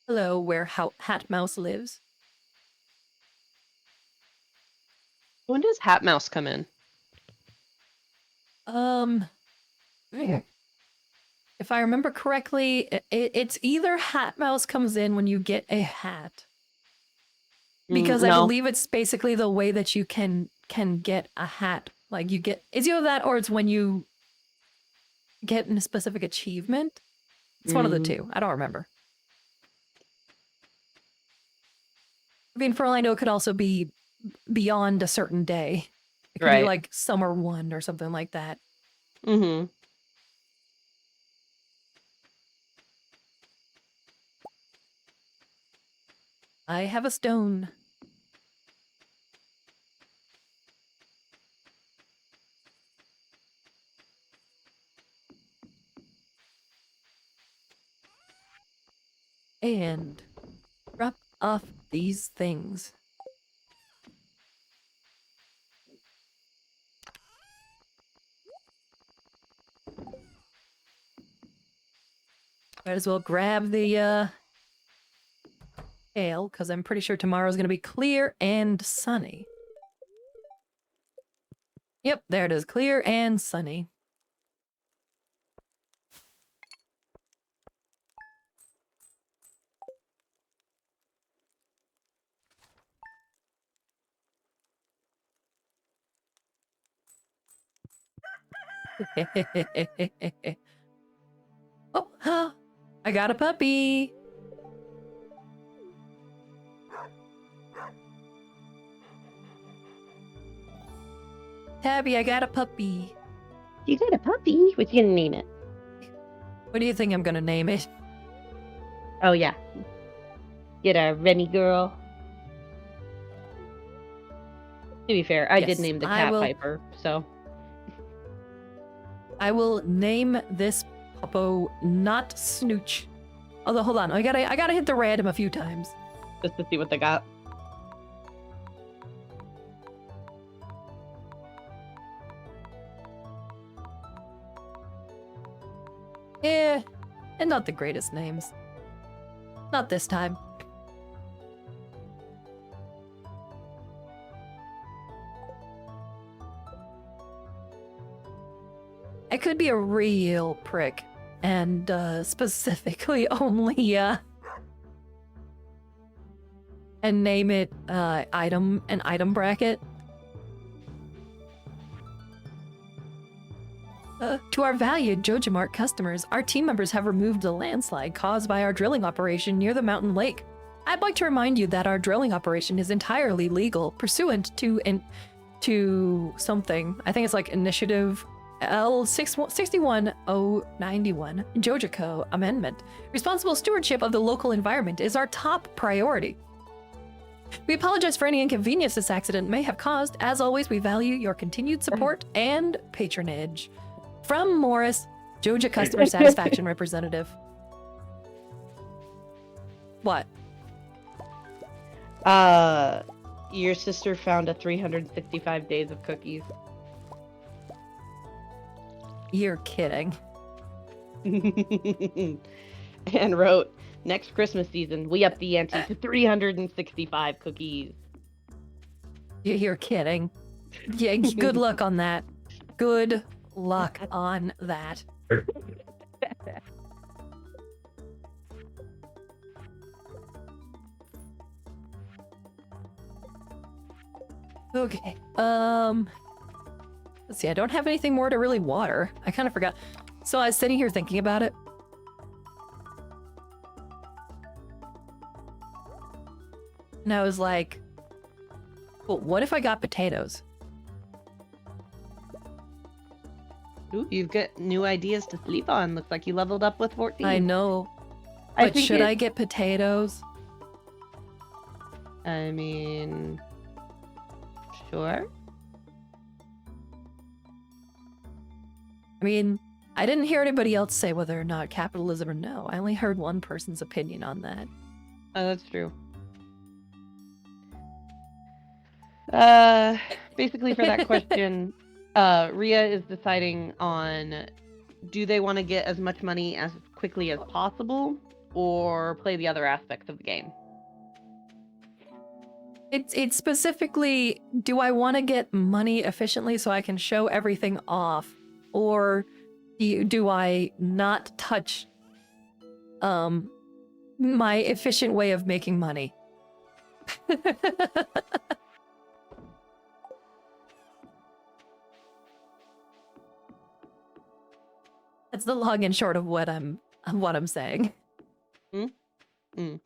Hello, where Hat Mouse lives. When does Hat Mouse come in? If I remember correctly, it's either Hat Mouse comes in when you get a hat, because I No. believe it's basically the way that you can get a hat. Like you get it's either that or it's when you get a specific achievement. It's one of the Mm, two. I don't remember. I mean, for all I know, it could also be beyond a certain day. It could be right. like summer one or something like that. Mm-hmm. I have a stone. And drop off these things. Might as well grab the tail, because I'm pretty sure tomorrow's going to be clear and sunny. Yep, there it is. Clear and sunny. Oh, huh. I got a puppy. Tabby, I got a puppy. You got a puppy. What you gonna name it? What do you think I'm going to name it? Oh yeah. Get a Rennie girl. To be fair, I did Yes, name the I cat will. Piper, so I will name this puppo not Snooch. Although, hold on, I gotta hit the random a few times. just to see what they got. Eh, and not the greatest names. Not this time. I could be a real prick and specifically only and name it an item bracket. To our valued JojaMart customers, our team members have removed the landslide caused by our drilling operation near the mountain lake. I'd like to remind you that our drilling operation is entirely legal, pursuant to something. I think it's like Initiative L61091 JojaCo Amendment. Responsible stewardship of the local environment is our top priority. We apologize for any inconvenience this accident may have caused. As always, we value your continued support and patronage. From Morris, Joja Customer Satisfaction Representative. What? Your sister found a 365 days of cookies. You're kidding. And wrote, next Christmas season, we up the ante to 365 cookies. You're kidding. Yeah, good luck on that. Good luck on that. Okay. Let's see. I don't have anything more to really water. I kind of forgot. So I was sitting here thinking about it. And I was like, well, what if I got potatoes? Ooh, you've got new ideas to sleep on. Looks like you leveled up with 14. I know. I But think should I get potatoes? I mean, sure. I mean, I didn't hear anybody else say whether or not capitalism or no. I only heard one person's opinion on that. Oh, that's true. Basically for that question, Ria is deciding on do they want to get as much money as quickly as possible or play the other aspects of the game. It's specifically, do I want to get money efficiently so I can show everything off? Or do I not touch my efficient way of making money? That's the long and short of what I'm saying. Mm? Mm.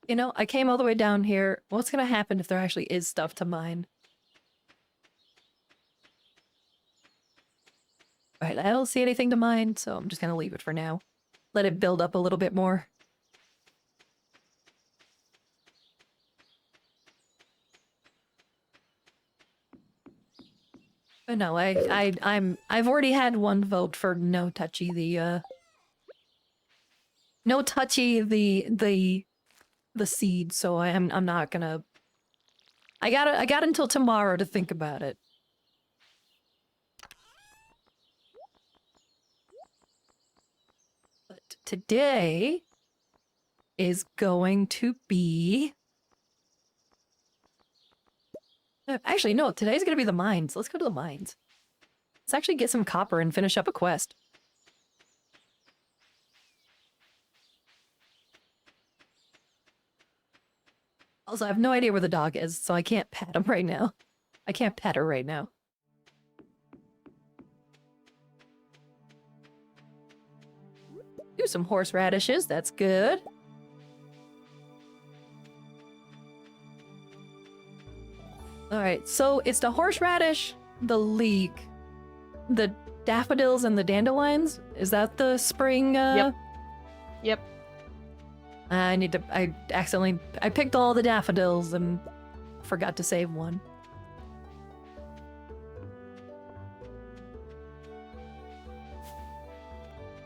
You know, I came all the way down here. What's gonna happen if there actually is stuff to mine? Alright, I don't see anything to mine, so I'm just gonna leave it for now. Let it build up a little bit more. But no, I've already had one vote for no touchy the seed, so I'm not gonna. I got until tomorrow to think about it. But today is going to be. Actually, no, today's gonna be the mines. Let's go to the mines. Let's actually get some copper and finish up a quest. Also, I have no idea where the dog is, so I can't pet him right now. I can't pet her right now. Do some horseradishes, that's good. Alright, so it's the horseradish, the leek, the daffodils, and the dandelions? Is that the spring, Yep. I picked all the daffodils and forgot to save one.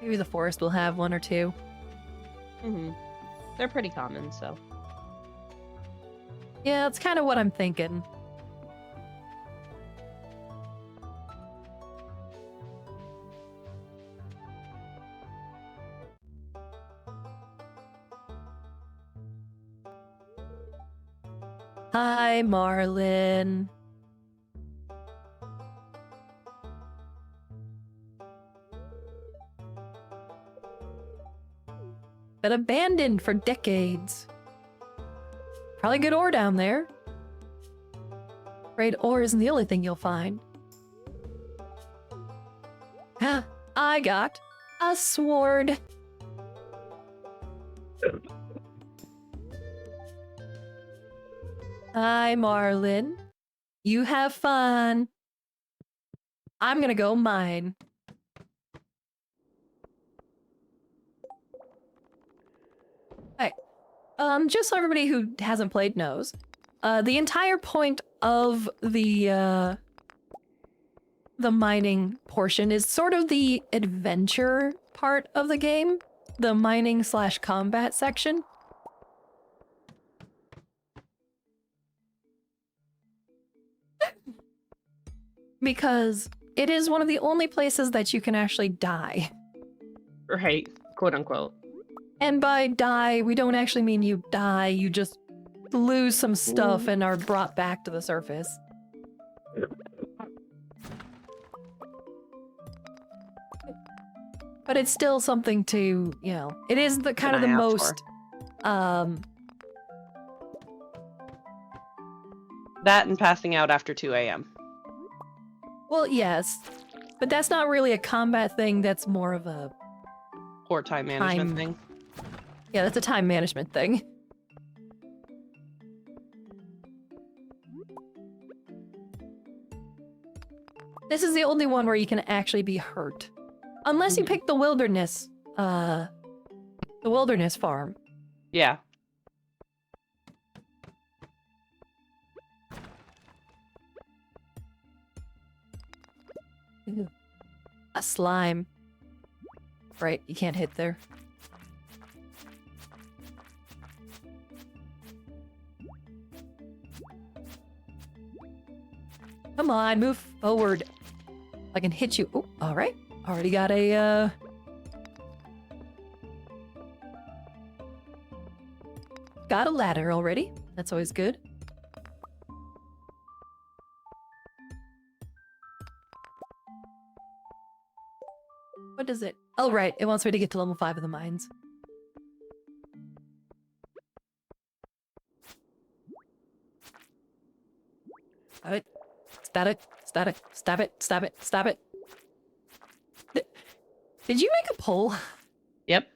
Maybe the forest will have one or two. Mm-hmm. They're pretty common, so. Yeah, that's kind of what I'm thinking. Hi, Marlin. Been abandoned for decades. Probably good ore down there. Afraid ore isn't the only thing you'll find. Ah, I got a sword. Hi, Marlin. You have fun. I'm gonna go mine. Hey, just so everybody who hasn't played knows, the entire point of the mining portion is sort of the adventure part of the game, the mining/combat section. Because it is one of the only places that you can actually die. Right. Quote unquote. And by die, we don't actually mean you die, you just lose some stuff and are brought back to the surface. But it's still something to, you know, it is the kind of the most, That and passing out after 2 a.m. well, yes, but that's not really a combat thing, that's more of a... Poor time management thing. Yeah, that's a time management thing. This is the only one where you can actually be hurt. Unless you pick the wilderness farm. Yeah. Ooh. A slime. Right, you can't hit there. Come on, move forward. I can hit you. Oh, all right. Already got a, got a ladder already. That's always good. What does it? Oh, right. It wants me to get to level 5 of the mines. Stab it. Stab it. Stab it. Stab it. Stab it. Stab it. Did you make a poll? Yep.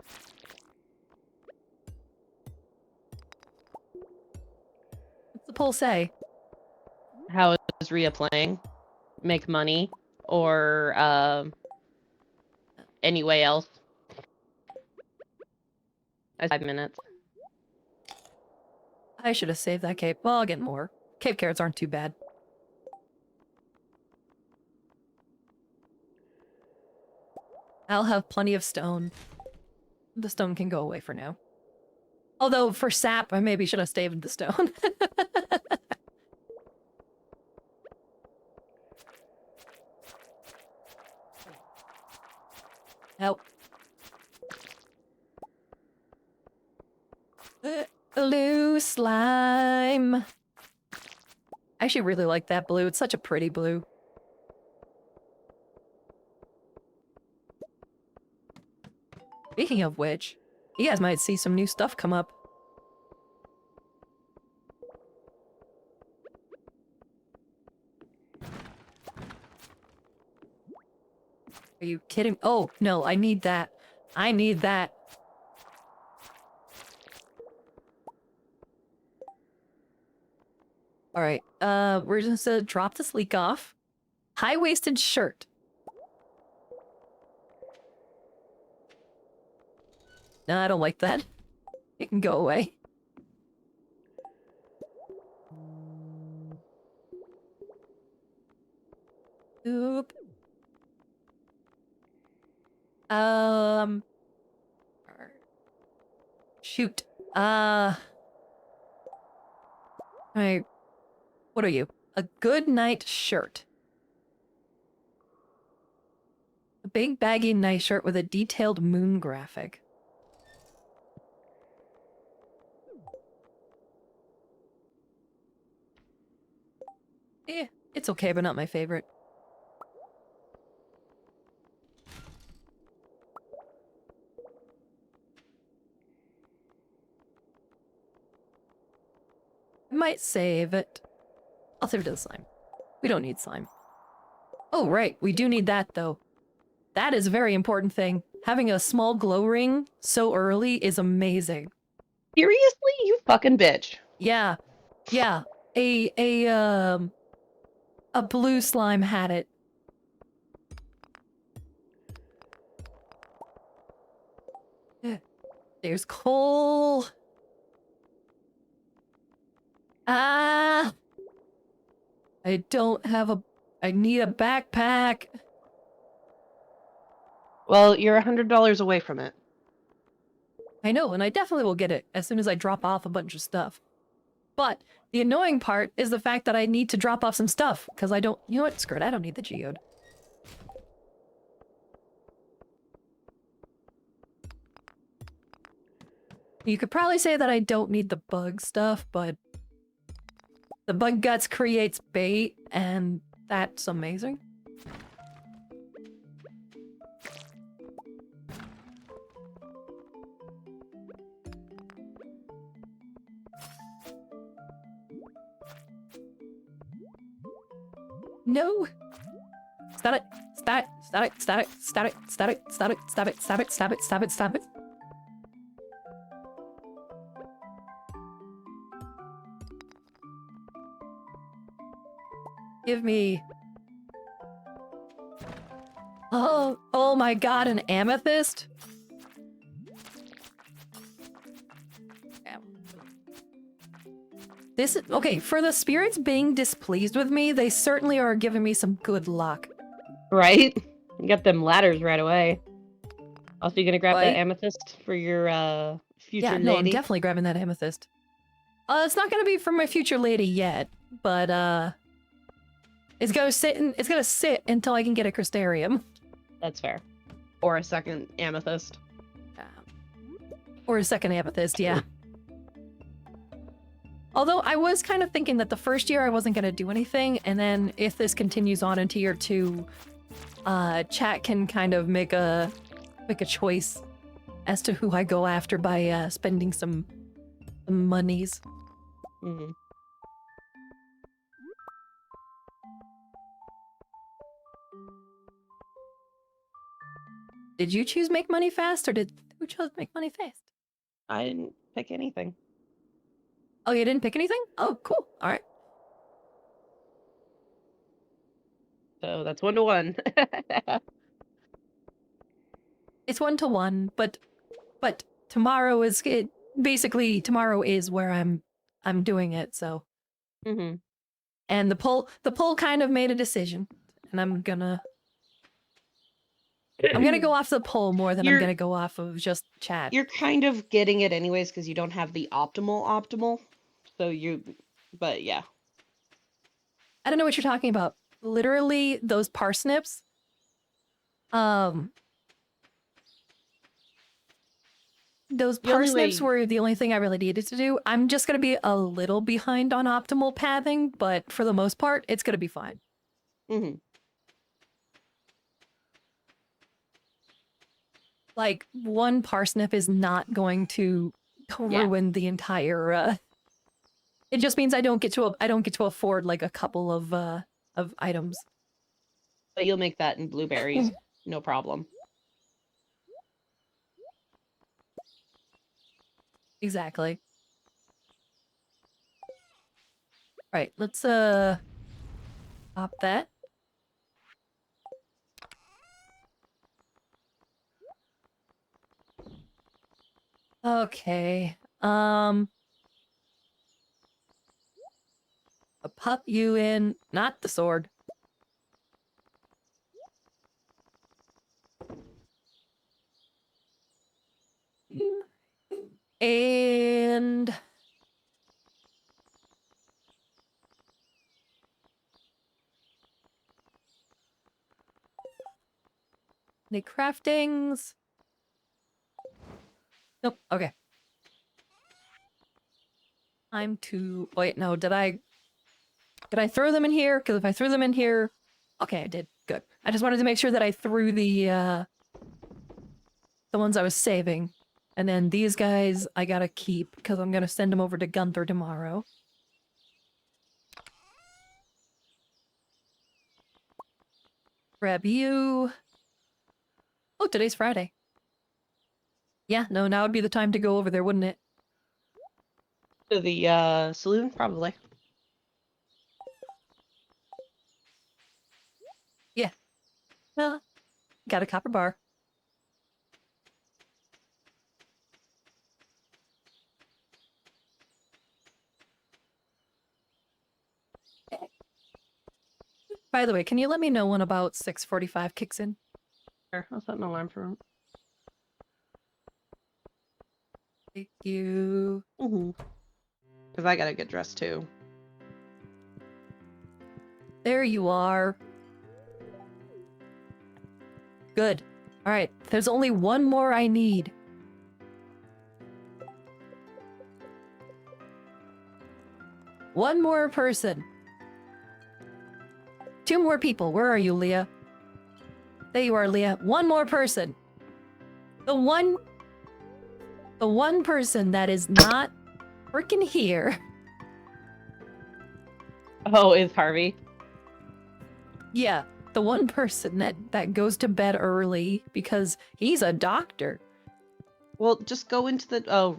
What's the poll say? How is Rhea playing? Make money? Or, any way else? 5 minutes. I should have saved that cape. Well, I'll get more. Cave carrots aren't too bad. I'll have plenty of stone. The stone can go away for now. Although, for sap, I maybe should have saved the stone. Help. Blue slime. I actually really like that blue. It's such a pretty blue. Speaking of which, you guys might see some new stuff come up. Are you kidding? Oh, no, I need that. I need that. All right, we're just gonna drop this leak off. High-waisted shirt. No, I don't like that. It can go away. Oop. Shoot. What are you? A good night shirt. A big baggy night shirt with a detailed moon graphic. Eh, it's okay, but not my favorite. I might save it. I'll save it to the slime. We don't need slime. Oh, right. We do need that, though. That is a very important thing. Having a small glow ring so early is amazing. Seriously? You fucking bitch. Yeah. Yeah. A blue slime had it. There's coal. Ah! I don't have a... I need a backpack. Well, you're $100 away from it. I know, and I definitely will get it as soon as I drop off a bunch of stuff. But the annoying part is the fact that I need to drop off some stuff, because I don't... You know what? Screw it, I don't need the geode. You could probably say that I don't need the bug stuff, but the bug guts creates bait, and that's amazing. No! Stop it! Stop it! Stop it! Stop it! Stop it! Stop it! Stop it! Stop it! Stop it! Stop it! Stop it! Stop it! Give me... Oh my god, an amethyst? This is... Okay, for the spirits being displeased with me, they certainly are giving me some good luck. Right? You got them ladders right away. Also, you gonna grab that Right? amethyst for your future Yeah, no, I'm lady? definitely grabbing that amethyst. It's not gonna be for my future lady yet, but it's gonna sit until I can get a crystarium. That's fair. Or a second amethyst. Or a second amethyst, yeah. Although I was kind of thinking that the first year I wasn't gonna do anything, and then if this continues on into year 2, chat can kind of make a choice as to who I go after by spending some monies. Mm-hmm. Did you choose make money fast, or who chose make money fast? I didn't pick anything. Oh, you didn't pick anything? Oh, cool. All right. So that's 1 to 1. It's 1 to 1, but tomorrow is basically tomorrow is where I'm doing it. So, Mm-hmm. and the poll kind of made a decision, and I'm gonna go off the poll more than I'm gonna go off of just chat. You're kind of getting it anyways because you don't have the optimal. So but yeah. I don't know what you're talking about. Literally, those parsnips. Those parsnips were the only thing I really needed to do. I'm just gonna be a little behind on optimal pathing, but for the most part, it's gonna be fine. Mm-hmm. Like, 1 parsnip is not going to ruin the entire, it just means I don't get to afford, like, a couple of items. But you'll make that in blueberries, no problem. Exactly. Right, let's, pop that. Okay, I'll pop you in, not the sword. And... any craftings? Nope, okay. Wait, no, did I throw them in here? Because if I threw them in here... Okay, I did. Good. I just wanted to make sure that I threw the ones I was saving. And then these guys I gotta keep, because I'm gonna send them over to Gunther tomorrow. Grab you. Oh, today's Friday. Yeah, no, now would be the time to go over there, wouldn't it? To the saloon, probably. Yeah. Well, got a copper bar. By the way, can you let me know when about 6:45 kicks in? Sure, I'll set an alarm for him. Thank you. Mm-hmm. Because I gotta get dressed too. There you are. Good. Alright, there's only 1 more I need. One more person. 2 more people. Where are you, Leah? There you are, Leah. One more person. The one person that is not freaking here. Oh, is Harvey? Yeah, the one person that goes to bed early because he's a doctor. Well, just go into the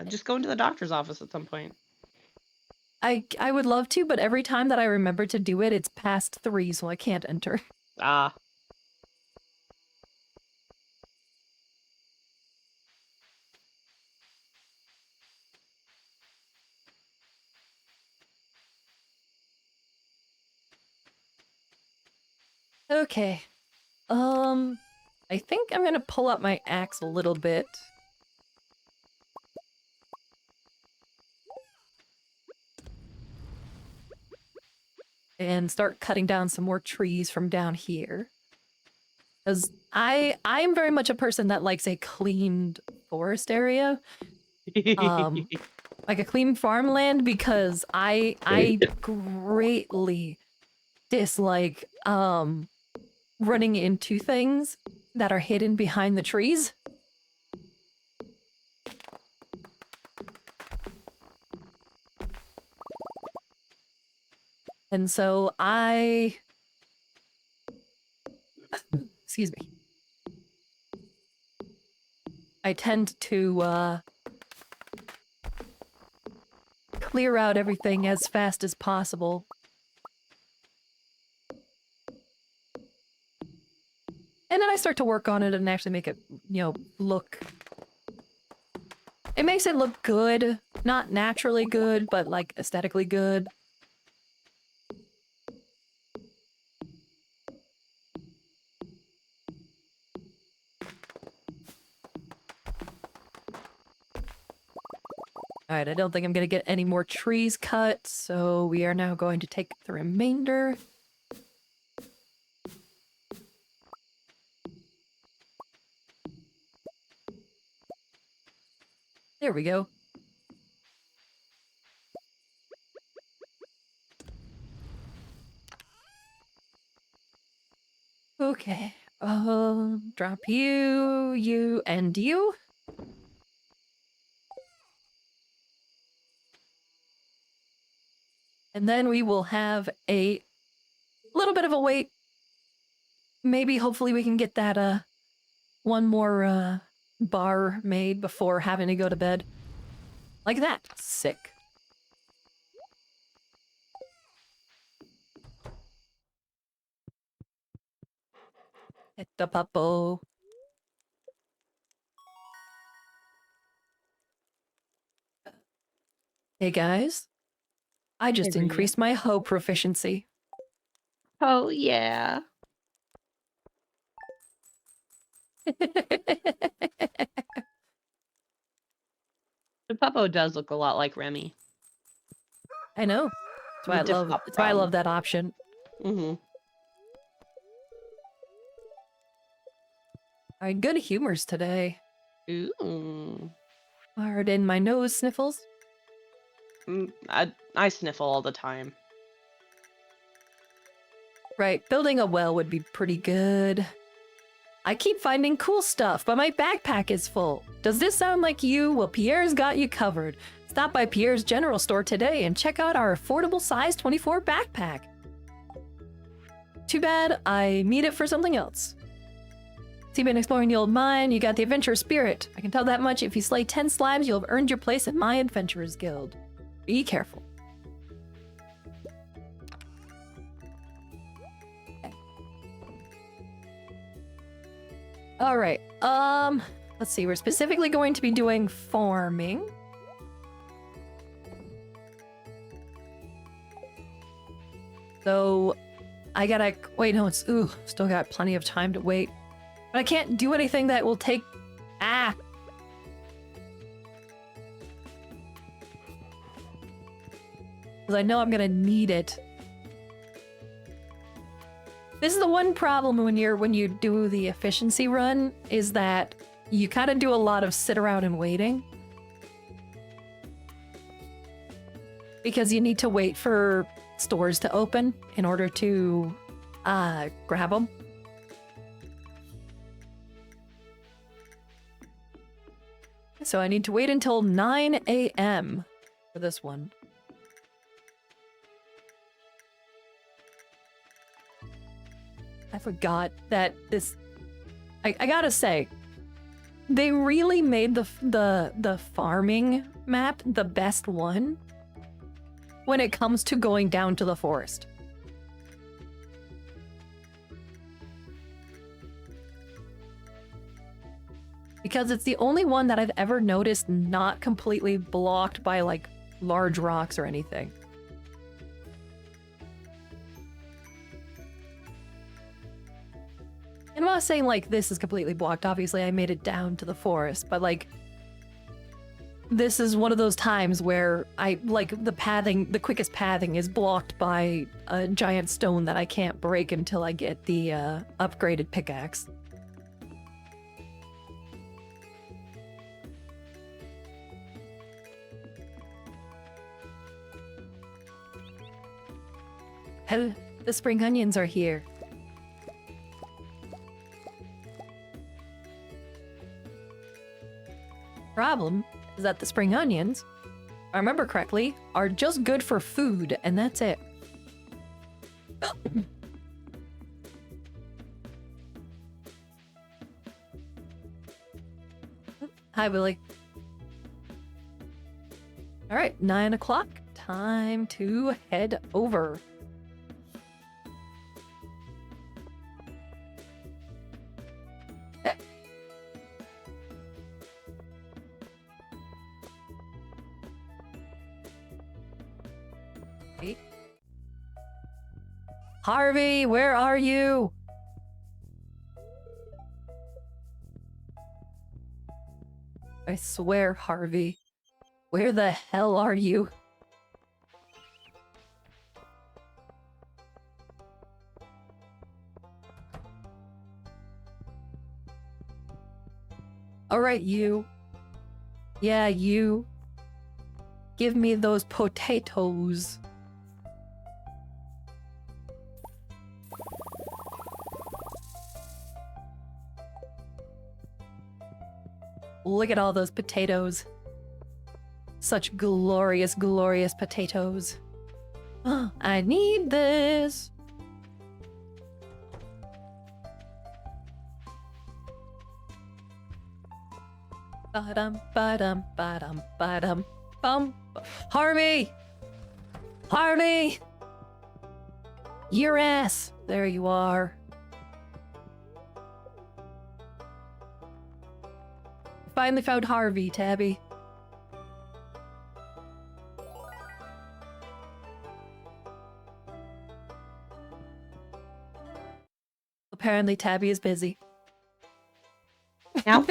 just go into the doctor's office at some point. I would love to, but every time that I remember to do it, it's past 3, so I can't enter. Ah. Okay. I think I'm gonna pull up my axe a little bit. And start cutting down some more trees from down here. Because I'm very much a person that likes a cleaned forest area. Like a clean farmland, because I greatly dislike running into things that are hidden behind the trees. And so excuse me. I tend to clear out everything as fast as possible. And then I start to work on it and actually make it, look... It makes it look good. Not naturally good, but, like, aesthetically good. Alright, I don't think I'm gonna get any more trees cut, so we are now going to take the remainder. There we go. Okay. Drop you, you, and you. And then we will have a little bit of a wait. Maybe, hopefully, we can get that, one more, bar made before having to go to bed. Like that. Sick. Hit the puppo. Hey guys, I just Hey, Rhea. increased my hoe proficiency. Oh, yeah. The Puppo does look a lot like Remy. I know. That's why I love that option. Mm-hmm. Alright, good humors today. Ooh. Pardon my nose sniffles. I sniffle all the time. Right, building a well would be pretty good. I keep finding cool stuff, but my backpack is full. Does this sound like you? Well, Pierre's got you covered. Stop by Pierre's General Store today and check out our affordable size 24 backpack. Too bad I need it for something else. So you've been exploring the old mine, you got the adventurer spirit. I can tell that much. If you slay 10 slimes, you'll have earned your place in my adventurers guild. Be careful. All right. Let's see. We're specifically going to be doing farming. So I gotta wait. No, it's still got plenty of time to wait. But I can't do anything that will take. Because I know I'm gonna need it. This is the one problem when you do the efficiency run, is that you kind of do a lot of sit around and waiting. because you need to wait for stores to open in order to grab them. So I need to wait until 9 a.m. for this one. I forgot that this... I gotta say, they really made the farming map the best one when it comes to going down to the forest. Because it's the only one that I've ever noticed not completely blocked by, like, large rocks or anything. And I'm not saying, like, this is completely blocked. Obviously, I made it down to the forest, but, like, this is one of those times where the quickest pathing is blocked by a giant stone that I can't break until I get the upgraded pickaxe. Hell, the spring onions are here. Problem is that the spring onions, if I remember correctly, are just good for food, and that's it. Hi, Willie. All right, 9 o'clock. Time to head over. Harvey, where are you? I swear, Harvey. Where the hell are you? Alright, you. Yeah, you. Give me those potatoes. Look at all those potatoes. Such glorious, glorious potatoes. Oh, I need this. Ba-dum, ba-dum, ba-dum, ba-dum, bum. Harvey! Harvey! Your ass! There you are. Finally found Harvey, Tabby. Apparently Tabby is busy. Now?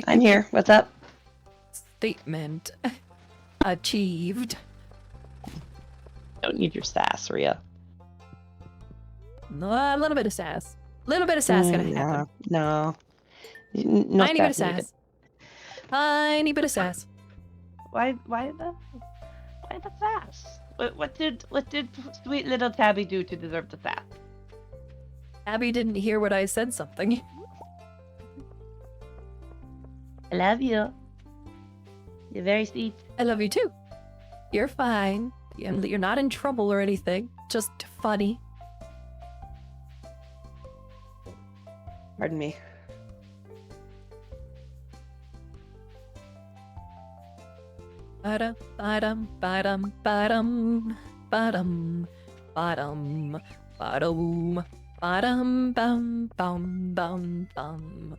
I'm here. What's up? Statement achieved. Don't need your sass, Rhea. No, a little bit of sass. Little bit of sass gonna happen. No. No Tiny bit of needed. sass. Tiny bit of sass. Why the sass? What did sweet little Tabby do to deserve the sass? Tabby didn't hear what I said something. I love you. You're very sweet. I love you too. You're fine. You're not in trouble or anything. Just funny. Pardon me. Ba-dum, ba-dum, ba-dum, ba-dum, ba-dum, ba-dum, ba-dum, ba-dum, bum, bum, bum, bum,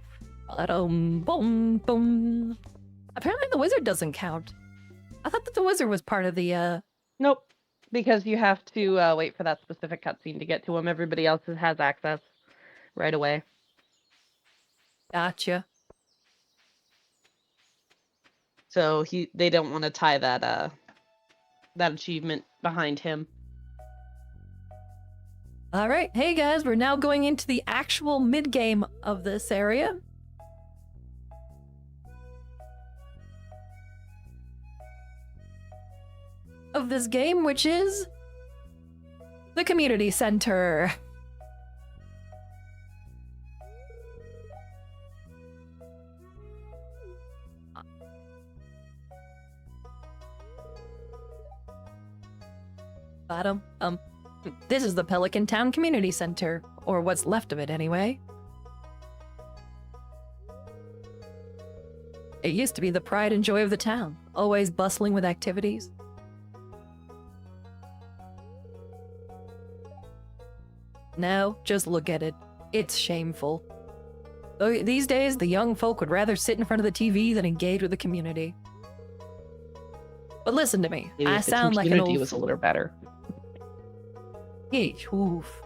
ba-dum, bum, bum. Apparently the wizard doesn't count. I thought that the wizard was part of the, Nope. Because you have to wait for that specific cutscene to get to him. Everybody else has access right away. Gotcha. So they don't want to tie that achievement behind him. All right. Hey, guys, we're now going into the actual mid-game of this area. of this game, which is the community center. Bottom. This is the Pelican Town Community Center, or what's left of it anyway. It used to be the pride and joy of the town, always bustling with activities. Now, just look at it. It's shameful. These days, the young folk would rather sit in front of the TV than engage with the community. But listen to me, Maybe I if the sound like an community old... was a little better. Eesh, oof.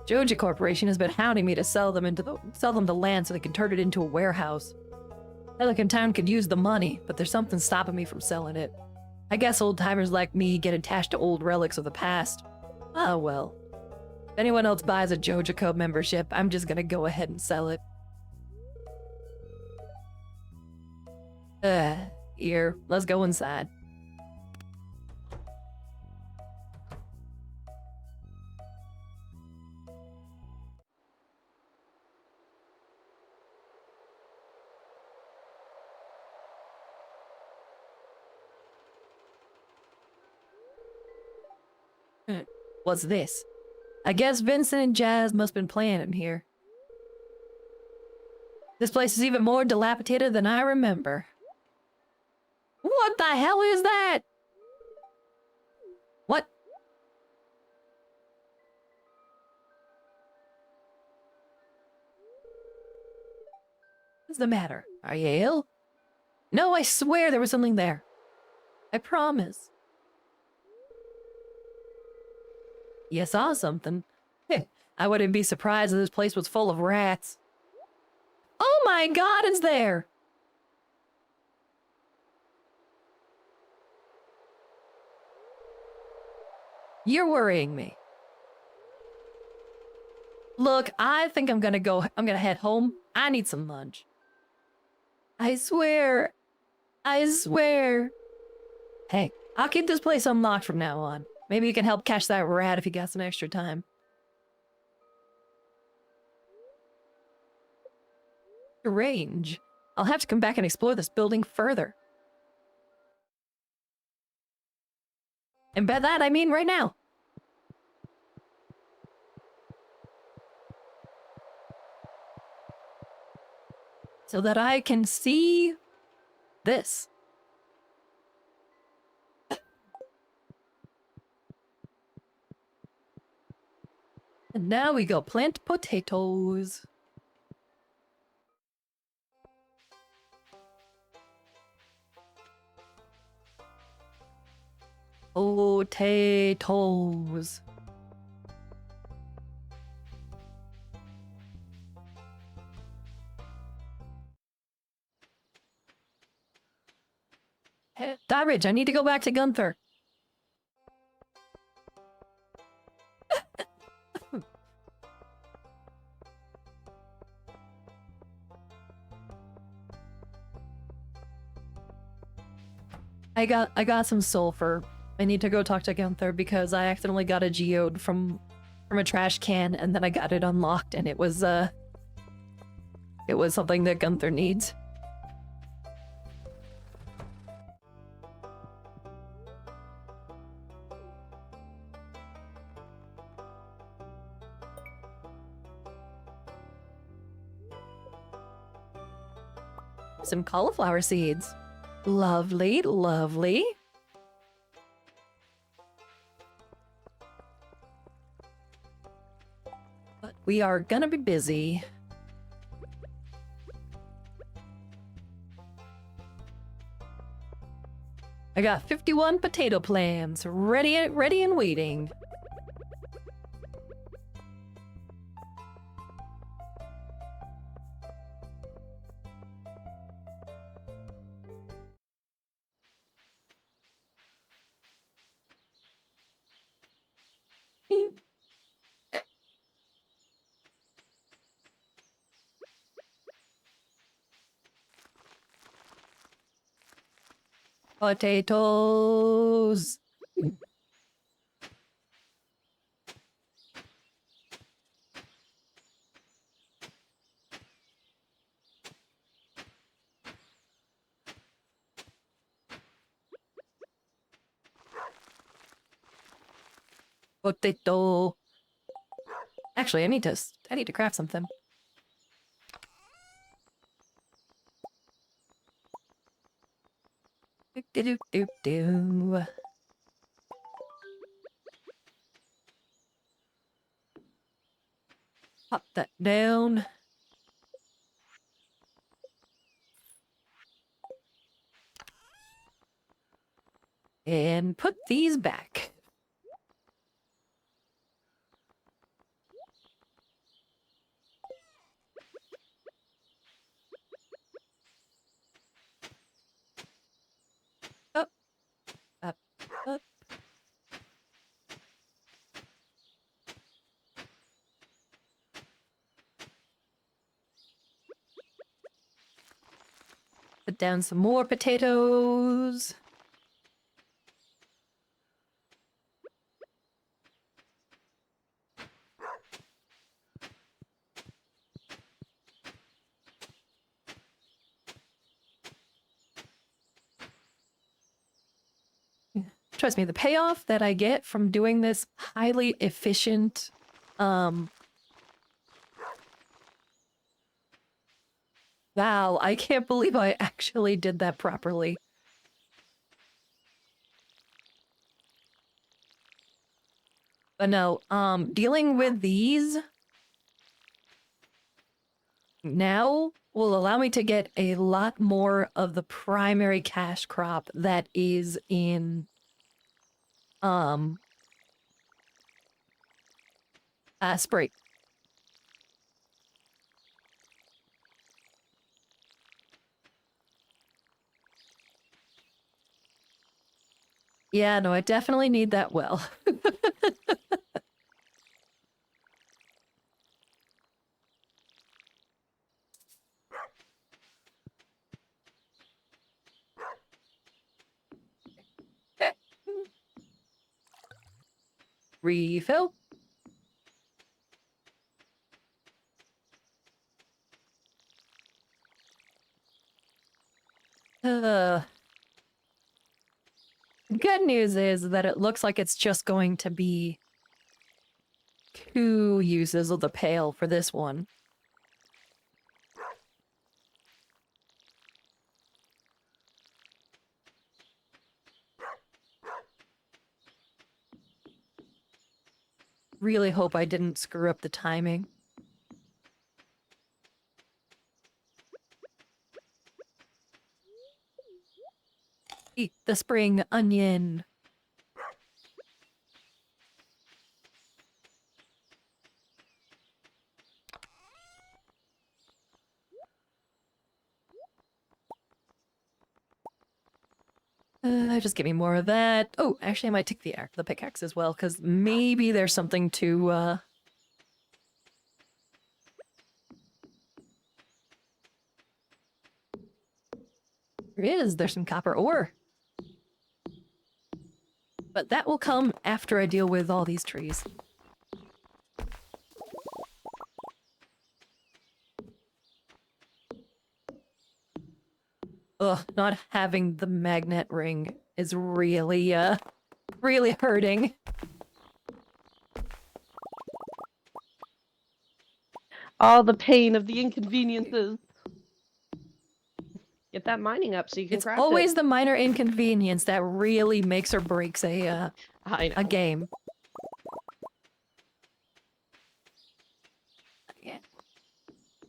Joja Corporation has been hounding me to sell them the land so they can turn it into a warehouse. Pelican Town could use the money, but there's something stopping me from selling it. I guess old-timers like me get attached to old relics of the past. Oh well. If anyone else buys a Joja Co membership, I'm just gonna go ahead and sell it. Here, let's go inside. What's this? I guess Vincent and Jazz must have been playing in here. This place is even more dilapidated than I remember. What the hell is that? What? What's the matter? Are you ill? No, I swear there was something there. I promise. You saw something. I wouldn't be surprised if this place was full of rats. Oh my god, it's there! You're worrying me. Look, I think I'm gonna head home. I need some lunch. I swear. I swear. Hey, I'll keep this place unlocked from now on. Maybe you can help catch that rat if you got some extra time. Strange. I'll have to come back and explore this building further. And by that, I mean right now. So that I can see this. And now we go plant potatoes. Potatoes. Hey, Ridge, I need to go back to Gunther. I got some sulfur. I need to go talk to Gunther because I accidentally got a geode from a trash can and then I got it unlocked and it was something that Gunther needs. Some cauliflower seeds. Lovely, lovely. But we are gonna be busy. I got 51 potato plants ready and waiting. Potatoes. Potato. Actually, I need to craft something. Do do do do do. Pop that down. And put these back. Up, up, up. Put down some more potatoes. Trust me, the payoff that I get from doing this highly efficient, wow, I can't believe I actually did that properly. But no, dealing with these now will allow me to get a lot more of the primary cash crop that is in, spring. Yeah, no, I definitely need that well. Refill. Uh, good news is that it looks like it's just going to be 2 uses of the pail for this one. Really hope I didn't screw up the timing. Eat the spring onion. Just give me more of that. Oh, actually, I might take the pickaxe as well, because maybe there's something to, There is. There's some copper ore. But that will come after I deal with all these trees. Ugh, not having the magnet ring is really, really hurting. All the pain of the inconveniences. Get that mining up so you can It's craft always it. the minor inconvenience that really makes or breaks I know. a game. Yeah.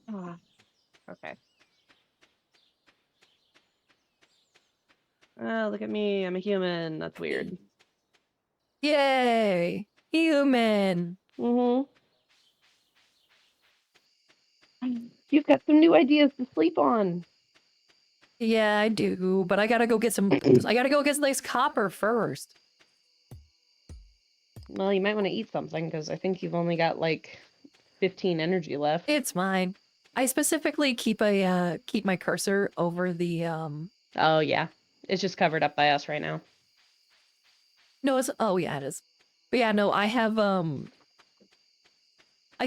Ah, okay. Oh, look at me. I'm a human. That's weird. Yay! Human! Mm-hmm. You've got some new ideas to sleep on. Yeah, I do, but I gotta go get some nice copper first. Well, you might want to eat something because I think you've only got like 15 energy left. It's mine. I specifically keep my cursor over the Oh, yeah. It's just covered up by us right now. no, it's oh yeah, it is. But yeah, no, I have I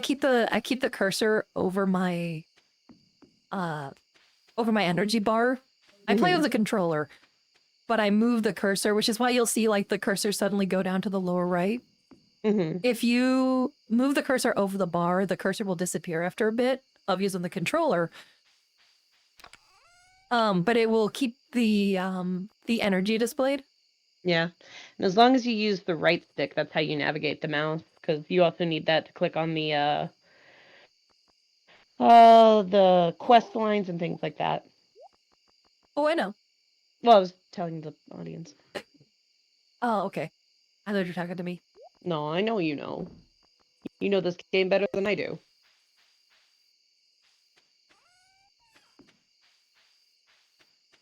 keep the cursor over my energy bar. I play with the controller, but I move the cursor, which is why you'll see like the cursor suddenly go down to the lower right. Mhm. If you move the cursor over the bar, the cursor will disappear after a bit of using the controller. But it will keep the energy displayed. Yeah. And as long as you use the right stick, that's how you navigate the mouse, because you also need that to click on the quest lines and things like that. Oh, I know. Well, I was telling the audience. Oh, okay. I thought you were talking to me. No, I know you know. You know this game better than I do.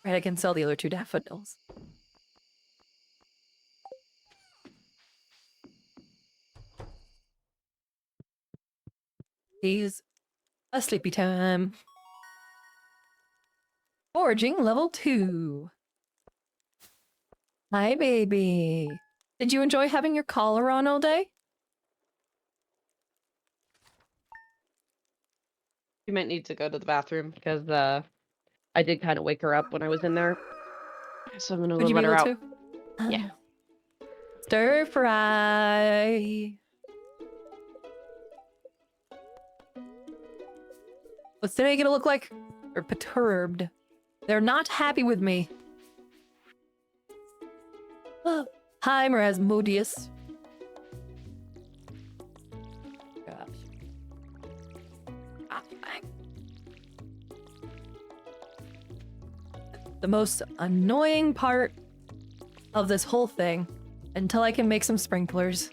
Right, I can sell the other 2 daffodils. He's a sleepy time. Foraging level 2. Hi, baby. Did you enjoy having your collar on all day? You might need to go to the bathroom because I did kind of wake her up when I was in there, so I'm gonna go Would you be let her able out. to? Yeah. Stir fry. What's today gonna look like? They're perturbed. They're not happy with me. Oh, hi, Rasmodius. Gosh. Ah, bang. The most annoying part of this whole thing, until I can make some sprinklers.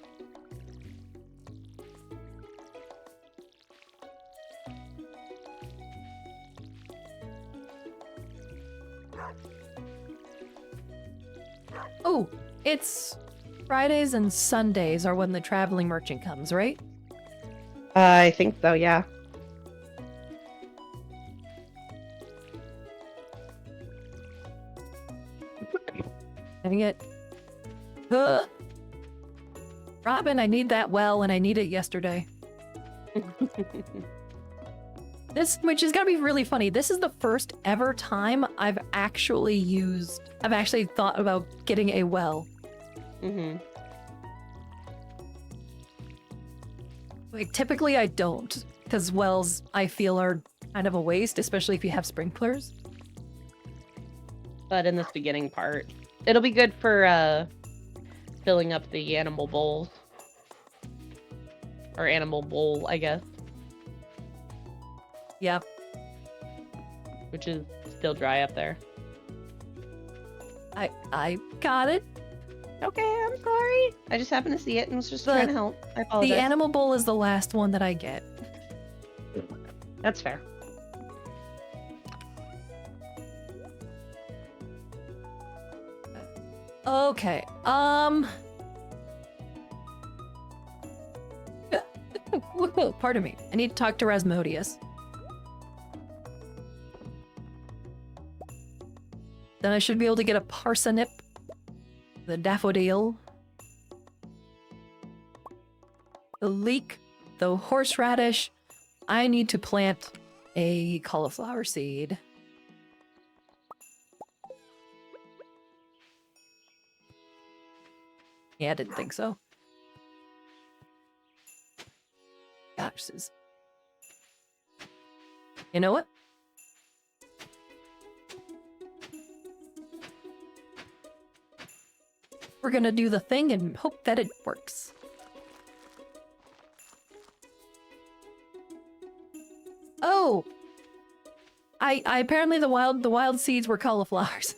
Oh, it's Fridays and Sundays are when the traveling merchant comes, right? I think so, yeah. Dang it. Ugh. Robin, I need that well, and I need it yesterday. Which is gonna be really funny. This is the first ever time I've actually thought about getting a well. Mhm. Like, typically I don't, because wells, I feel, are kind of a waste, especially if you have sprinklers. But in this beginning part, it'll be good for filling up the animal bowls. Or animal bowl, I guess, Yeah. which is still dry up there. I got it. Okay, I'm sorry. I just happened to see it and was just trying to help. I apologize. The animal bowl is the last one that I get. That's fair. Okay. Pardon me. I need to talk to Rasmodius. Then I should be able to get a parsnip, the daffodil, the leek, the horseradish. I need to plant a cauliflower seed. Yeah, I didn't think so. Gosh, this is... You know what? We're gonna do the thing and hope that it works. Oh! I apparently the wild seeds were cauliflowers.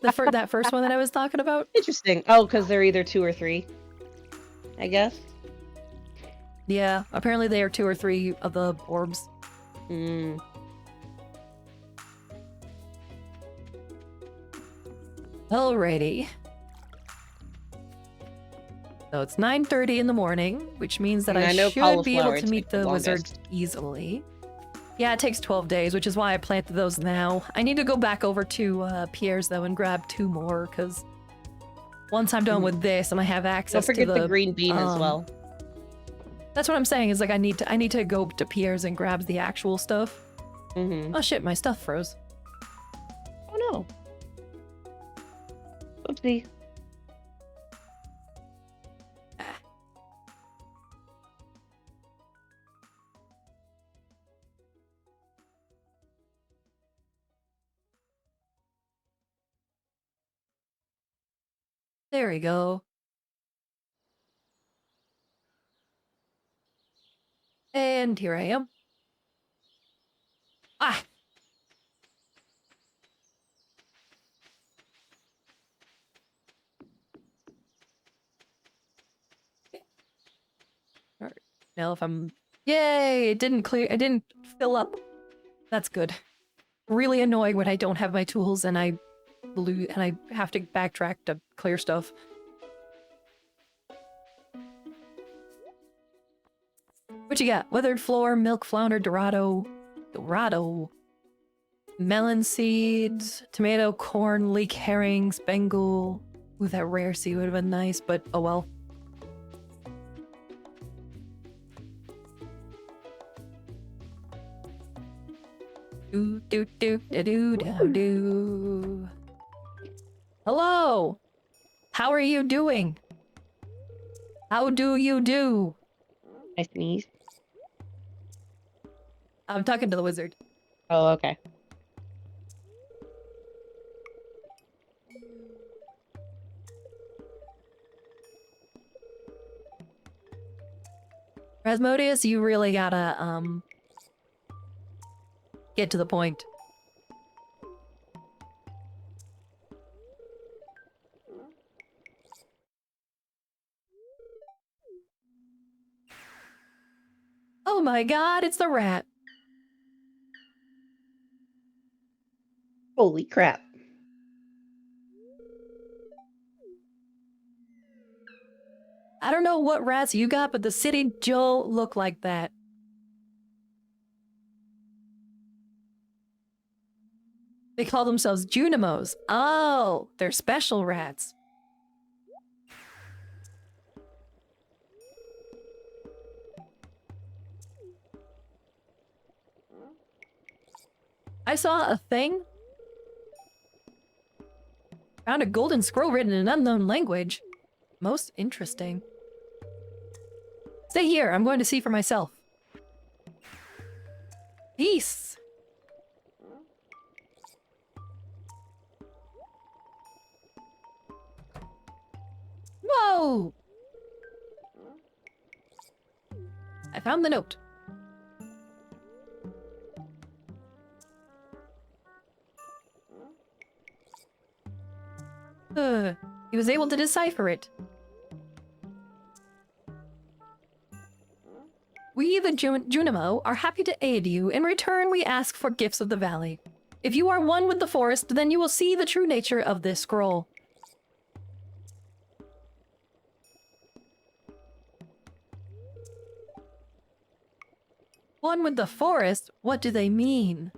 That first one that I was talking about? Interesting. Oh, because they're either 2 or 3, I guess. Yeah, apparently they are 2 or 3 of the orbs. Hmm. Alrighty. So it's 9:30 in the morning, which means that And I I know should be able cauliflower to meet takes the the wizard longest. easily. Yeah, it takes 12 days, which is why I planted those now. I need to go back over to Pierre's, though, and grab 2 more, because once I'm done with this and I have Don't access forget to the green bean as well. That's what I'm saying, is like I need to go to Pierre's and grab the actual stuff. Mm-hmm. Oh shit, my stuff froze. Oh no. Oopsie. There we go. And here I am. Ah! Alright. Now if I'm... Yay! It didn't clear... It didn't fill up. That's good. Really annoying when I don't have my tools and I have to backtrack to clear stuff. What you got? Weathered floor, milk flounder, Dorado, melon seeds, tomato, corn, leek herrings, Bengal. Ooh, that rare seed would have been nice, but oh well. Do do do do do do do. Hello. How are you doing? How do you do? I sneeze. I'm talking to the wizard. Oh, okay. Rasmodius, you really gotta, get to the point. Oh my god, it's the rat. Holy crap. I don't know what rats you got, but the city Joe look like that. They call themselves Junimos. Oh, they're special rats. I saw a thing. Found a golden scroll written in an unknown language. Most interesting. Stay here, I'm going to see for myself. Peace. Whoa! I found the note. He was able to decipher it. We, the Junimo, are happy to aid you. In return, we ask for gifts of the valley. If you are one with the forest, then you will see the true nature of this scroll. One with the forest? What do they mean?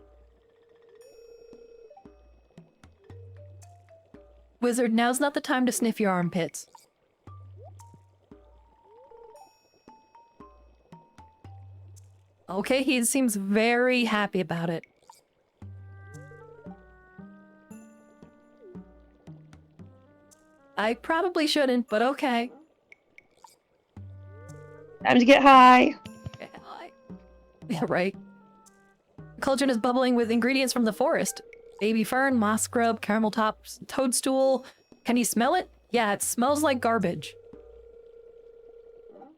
Wizard, now's not the time to sniff your armpits. Okay, he seems very happy about it. I probably shouldn't, but okay. Time to get high. Yeah, right. The cauldron is bubbling with ingredients from the forest. Baby fern, moss grub, caramel tops, toadstool. Can you smell it? Yeah, it smells like garbage.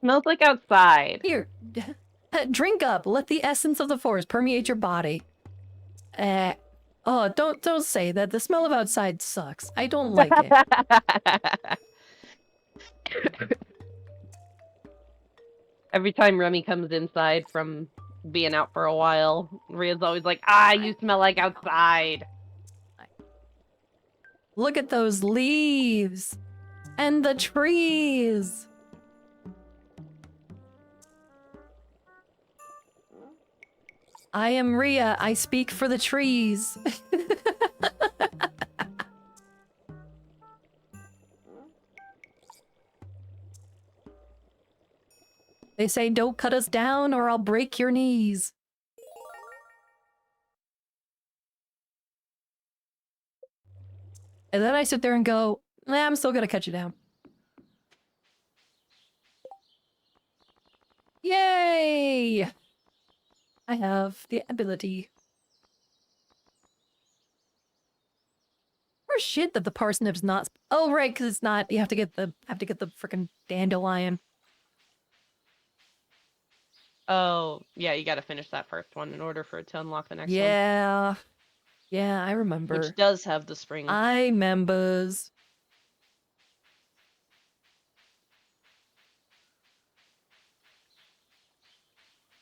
Smells like outside. Here, drink up. Let the essence of the forest permeate your body. Oh, don't say that. The smell of outside sucks. I don't like it. Every time Remy comes inside from being out for a while, Ria's always like, you smell like outside. Look at those leaves. And the trees. I am Ria. I speak for the trees. They say don't cut us down or I'll break your knees. And then I sit there and go, nah, I'm still gonna cut you down. Yay! I have the ability. for shit that the parsnip's not. Oh, right, because it's not. You have to get the freaking dandelion. Oh, yeah, you gotta finish that first one in order for it to unlock the next one. Yeah, yeah, I remember. Which does have the spring. I members.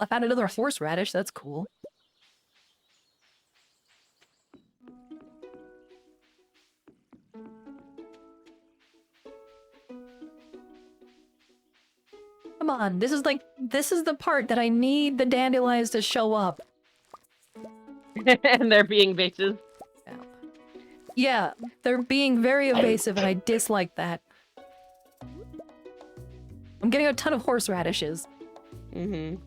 I found another horseradish. That's cool. Come on, this is the part that I need the dandelions to show up. And they're being bitches. Yeah, they're being very evasive and I dislike that. I'm getting a ton of horseradishes. Mm-hmm.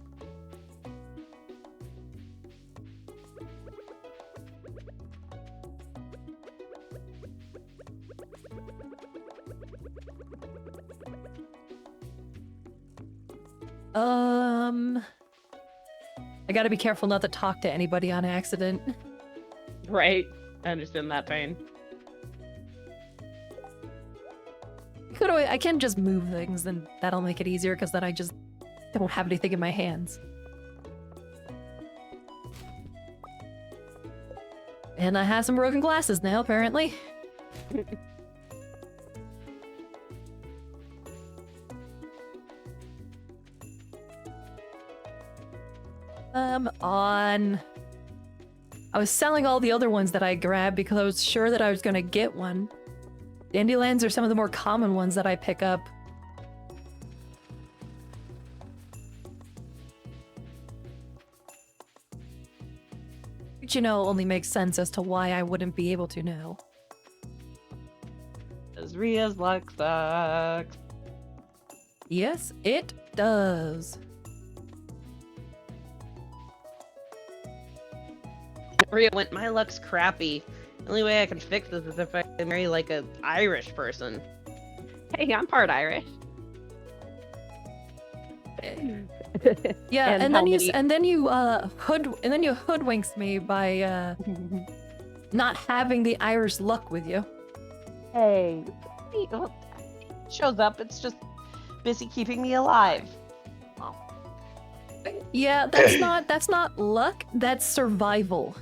I gotta be careful not to talk to anybody on accident. Right. I understand that pain. I can just move things and that'll make it easier because then I just don't have anything in my hands. And I have some broken glasses now, apparently. On. I was selling all the other ones that I grabbed because I was sure that I was gonna get one. Dandelions are some of the more common ones that I pick up. Which, you know, only makes sense as to why I wouldn't be able to know. Because Ria's luck sucks. Yes, it does. Ria went, my luck's crappy. The only way I can fix this is if I marry like an Irish person. Hey, I'm part Irish. Yeah, and then you hoodwinks me by not having the Irish luck with you. Hey, it shows up. It's just busy keeping me alive. Yeah, that's not luck. That's survival.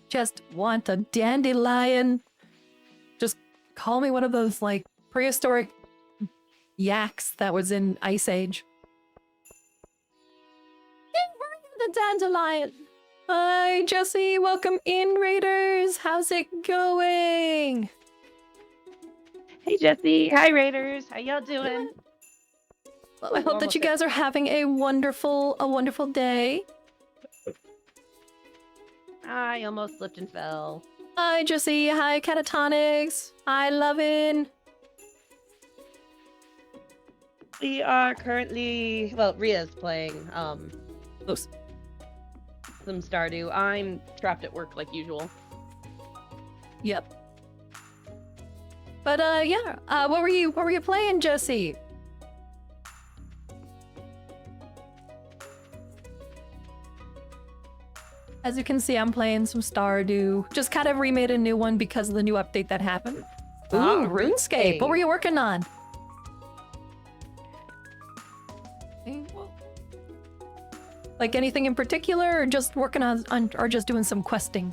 Just want a dandelion. Just call me one of those, like, prehistoric yaks that was in Ice Age. The dandelion. Hi, Jesse. Welcome in, Raiders. How's it going? Hey, Jesse. Hi, Raiders. How y'all doing? Well, I hope that you guys are having a wonderful day. I almost slipped and fell. Hi, Jesse. Hi, Catatonics. Hi, Lovin'. We are currently, well, Ria's playing some Stardew. I'm trapped at work like usual. Yep. But yeah. What were you playing, Jesse? As you can see, I'm playing some Stardew. Just kind of remade a new one because of the new update that happened. Ooh, RuneScape. What were you working on? Like anything in particular, or just working on or just doing some questing?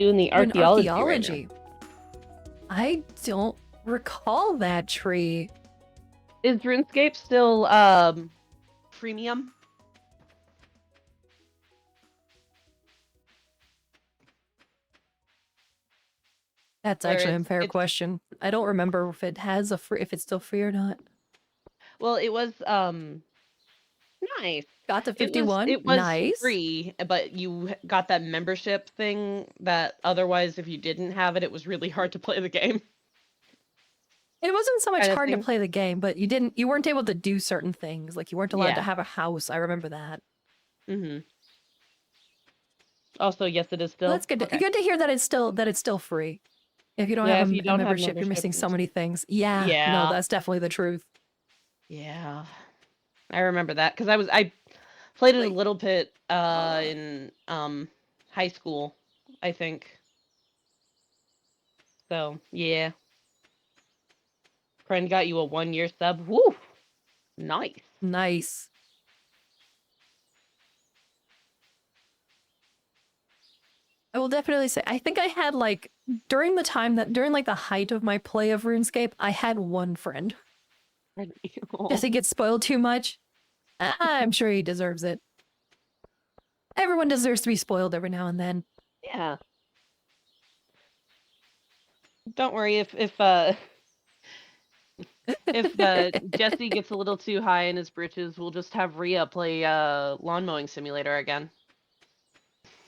Doing the archaeology. I don't recall that tree. Is RuneScape still premium? That's actually a fair question. I don't remember if it has if it's still free or not. Well, it was nice. Got to 51. It was nice. free, but you got that membership thing that otherwise, if you didn't have it, it was really hard to play the game. It wasn't so much hard to play the game, but you weren't able to do certain things. Like you weren't allowed to have a house. I remember that. Mm-hmm. Also, yes, it is still. Well, that's good. Good to hear that it's still free. If you don't Yeah, have if you a don't have membership, you're membership, missing so many things. Yeah, no, yeah, that's definitely the truth. yeah. I remember that because I played it a Wait. little bit in high school, I think. So yeah, friend got you a 1 year sub. Woo, nice. Nice. I will definitely say, I think I had like, during like the height of my play of RuneScape, I had one friend. Guess he gets spoiled too much. I'm sure he deserves it. Everyone deserves to be spoiled every now and then. Yeah. Don't worry if Jesse gets a little too high in his britches, we'll just have Rhea play lawn mowing simulator again.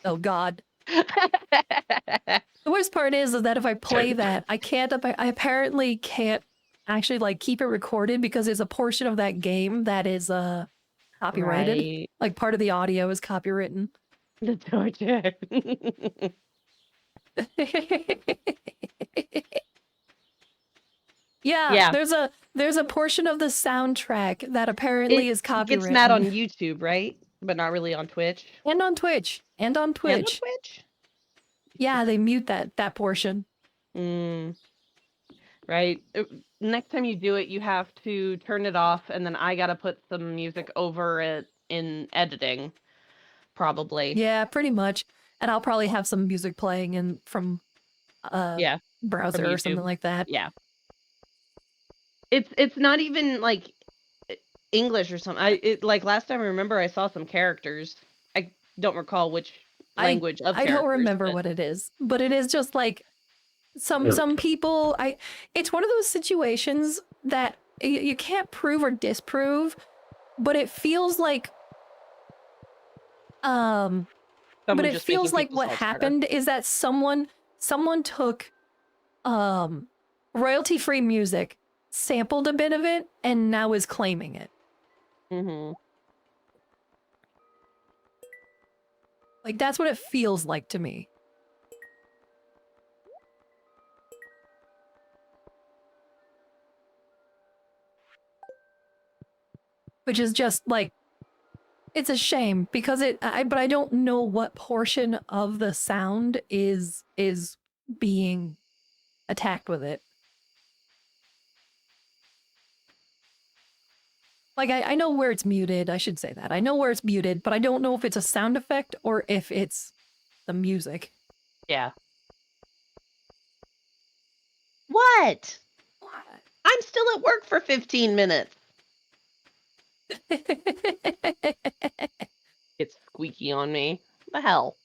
Oh God. The worst part is that if I play that, I apparently can't actually like keep it recorded because there's a portion of that game that is copyrighted. Right. Like part of the audio is copywritten. The torture. Yeah, Yeah. there's a portion of the soundtrack that apparently It is gets mad on copywritten. YouTube, right? But not really on Twitch. And on Twitch. And on And on Twitch. Twitch? Yeah, they mute that portion. Mm, right. Next time you do it, you have to turn it off, and then I gotta put some music over it in editing, probably. Yeah, pretty much. And I'll probably have some music playing in from Yeah, from browser or something YouTube. like that. Yeah. It's not even like English or something. Like last time I remember I saw some characters. I don't recall which I language of I don't characters, remember but what it is, but it is just like some people it's one of those situations that you can't prove or disprove, but it feels like but someone it just making feels like people's what lives harder. happened is that someone took royalty-free music, sampled a bit of it, and now is claiming it. Mm-hmm. Like that's what it feels like to me. Which is just like it's a shame because but I don't know what portion of the sound is being attacked with it. Like I know where it's muted, I should say that. I know where it's muted, but I don't know if it's a sound effect or if it's the music. Yeah. What? I'm still at work for 15 minutes. It's squeaky on me. The hell?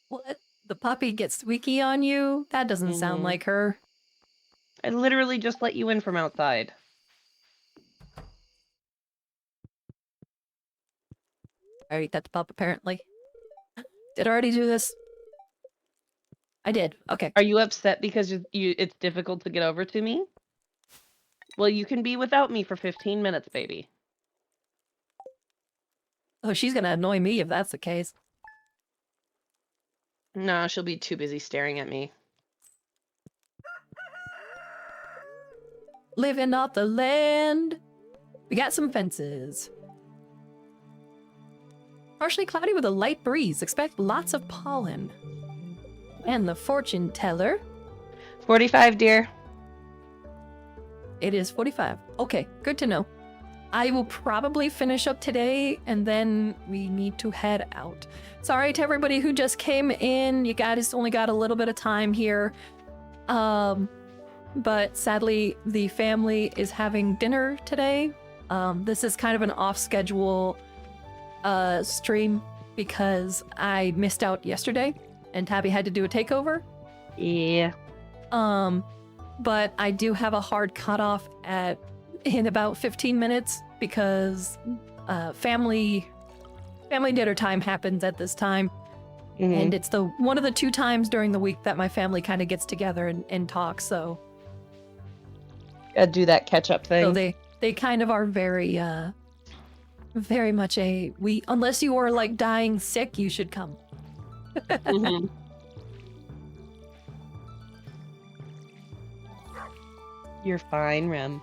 What? The puppy gets squeaky on you? That doesn't sound Mm-hmm. like her. I literally just let you in from outside. I ate that the pup apparently. Did I already do this? I did. Okay. Are you upset because it's difficult to get over to me? Well, you can be without me for 15 minutes, baby. Oh, she's gonna annoy me if that's the case. No, she'll be too busy staring at me. Living off the land. We got some fences. Partially cloudy with a light breeze. Expect lots of pollen. And the fortune teller. 45, dear. It is 45. Okay, good to know. I will probably finish up today and then we need to head out. Sorry to everybody who just came in. You guys only got a little bit of time here. But sadly, the family is having dinner today. This is kind of an off-schedule stream because I missed out yesterday and Tabby had to do a takeover. Yeah. But I do have a hard cutoff in about 15 minutes because family dinner time happens at this time. Mm-hmm. And it's one of the 2 times during the week that my family kind of gets together and talks. So Gotta do that catch-up thing. they kind of are very very much a unless you are like dying sick, you should come. Mhm. You're fine, Rem.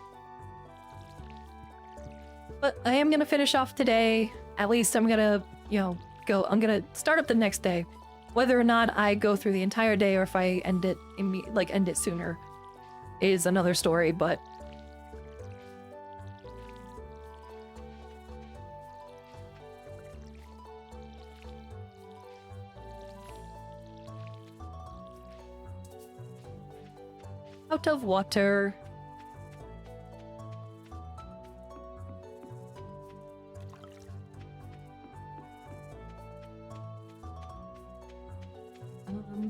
But I am gonna finish off today. At least I'm gonna, I'm gonna start up the next day. Whether or not I go through the entire day or if I end it end it sooner is another story, but out of water.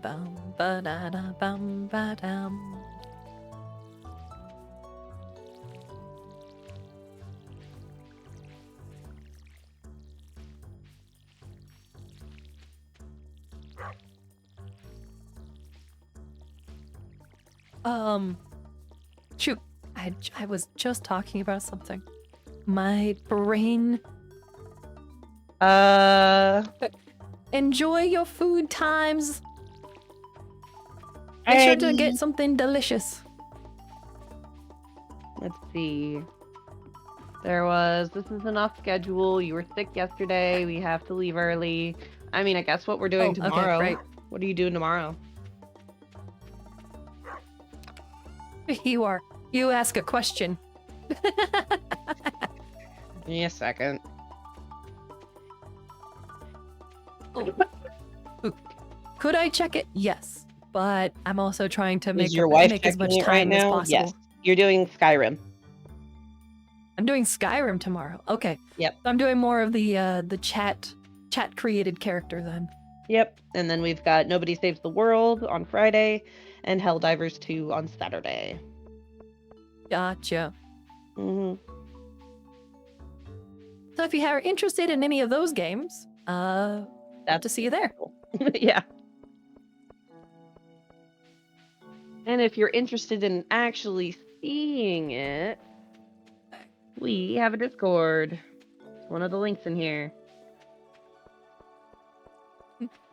Bum, ba-da-da, bum, ba-dum. Shoot, I was just talking about something. My brain. Enjoy your food times. Make sure to get something delicious. Let's see. This isn't off schedule. You were sick yesterday. We have to leave early. I mean, I guess what we're doing tomorrow. Okay, great. What are you doing tomorrow? You ask a question. Give me a second. Could I check it? Yes. But I'm also trying to make Is your wife as much checking it time right as now? possible. Yes. You're doing Skyrim. I'm doing Skyrim tomorrow. Okay. Yep. So I'm doing more of the chat created character then. Yep. And then we've got Nobody Saves the World on Friday and Helldivers 2 on Saturday. Gotcha. Mm-hmm. So if you are interested in any of those games, to see you there. Yeah. And if you're interested in actually seeing it, we have a Discord. It's one of the links in here.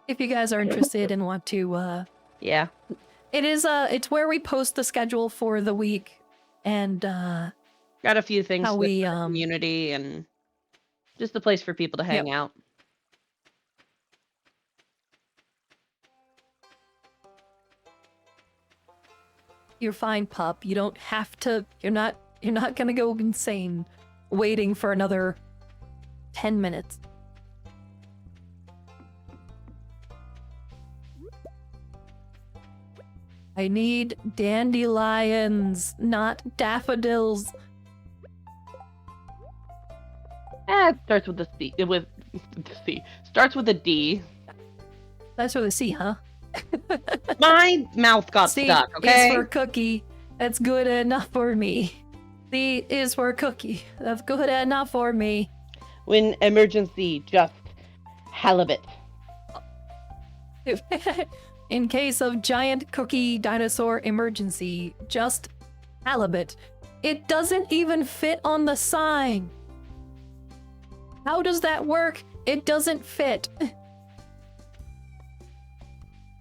If you guys are interested and want to, Yeah. it is it's where we post the schedule for the week and Got a few things how with we the community and just a place for people to hang out. You're fine, pup. You don't have to. You're not gonna go insane waiting for another 10 minutes. I need dandelions, not daffodils. It starts with a C. With the C. Starts with a D. That's for the C, huh? My mouth got C stuck, okay? is for cookie. That's good enough for me. C is for cookie. That's good enough for me. When emergency, just halibut. In case of giant cookie dinosaur emergency, just halibut. It doesn't even fit on the sign. How does that work? It doesn't fit. To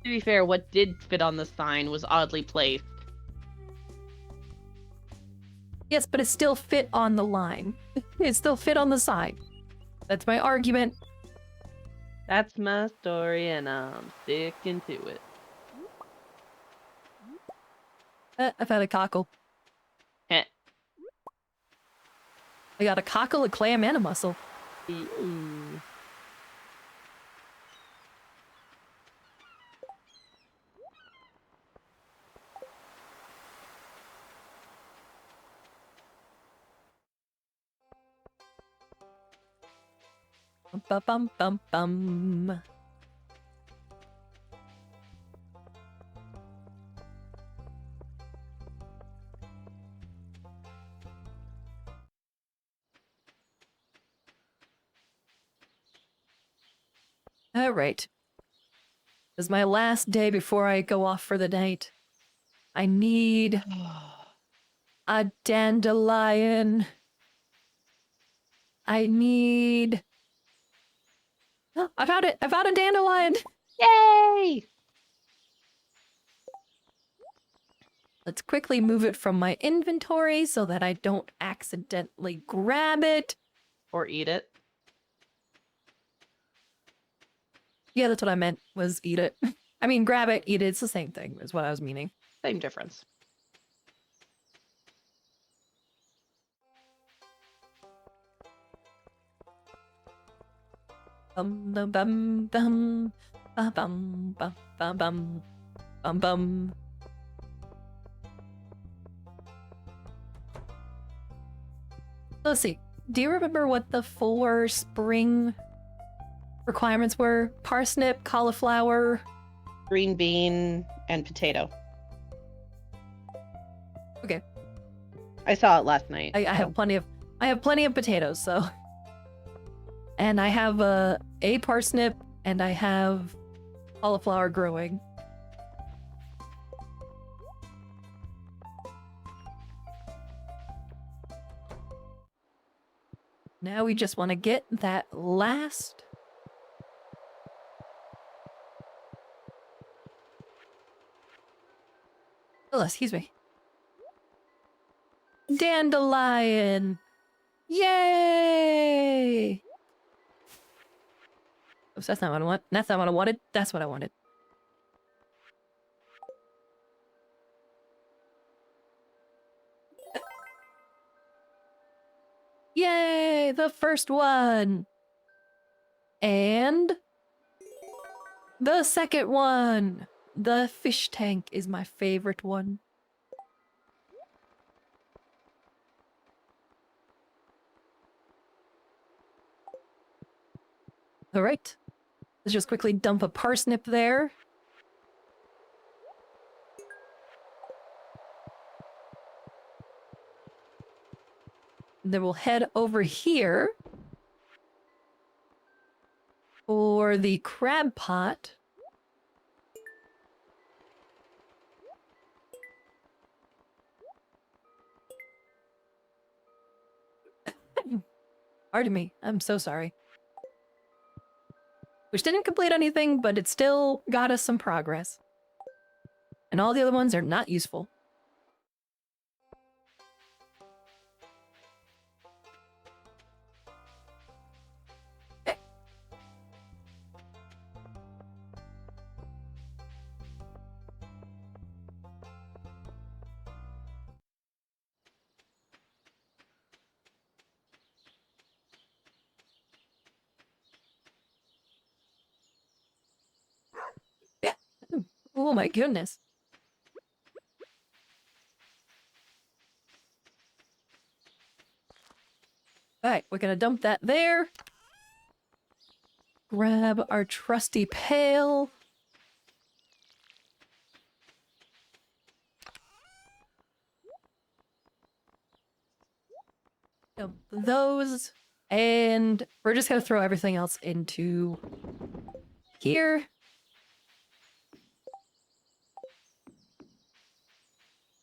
be fair, what did fit on the sign was oddly placed. Yes, but it still fit on the line. It still fit on the sign. That's my argument. That's my story, and I'm sticking to it. I've had a cockle. Heh. I got a cockle, a clam, and a mussel. Ooh. Bum bum bum bum. All right. This is my last day before I go off for the night. I need a dandelion. I need... Oh, I found it! I found a dandelion! Yay! Let's quickly move it from my inventory so that I don't accidentally grab it. Or eat it. Yeah, that's what I meant, was eat it. I mean, grab it, eat it, it's the same thing, is what I was meaning. Same difference. Bum bum bum bum bum bum bum bum bum bum bum. Let's see. Do you remember what the 4 spring requirements were? Parsnip, cauliflower. Green bean and potato. Okay. I saw it last night. I have plenty of potatoes, so. And I have a parsnip and I have cauliflower growing. Now we just want to get that last. Oh, excuse me. Dandelion! Yay! Oops, that's not what I want. That's not what I wanted. That's what I wanted. Yay! The first one! And the second one! The fish tank is my favorite one. Alright. Let's just quickly dump a parsnip there. Then we'll head over here for the crab pot. Pardon me, I'm so sorry. Which didn't complete anything, but it still got us some progress. And all the other ones are not useful. Oh my goodness. Alright, we're gonna dump that there. Grab our trusty pail. Dump those. And we're just gonna throw everything else into here.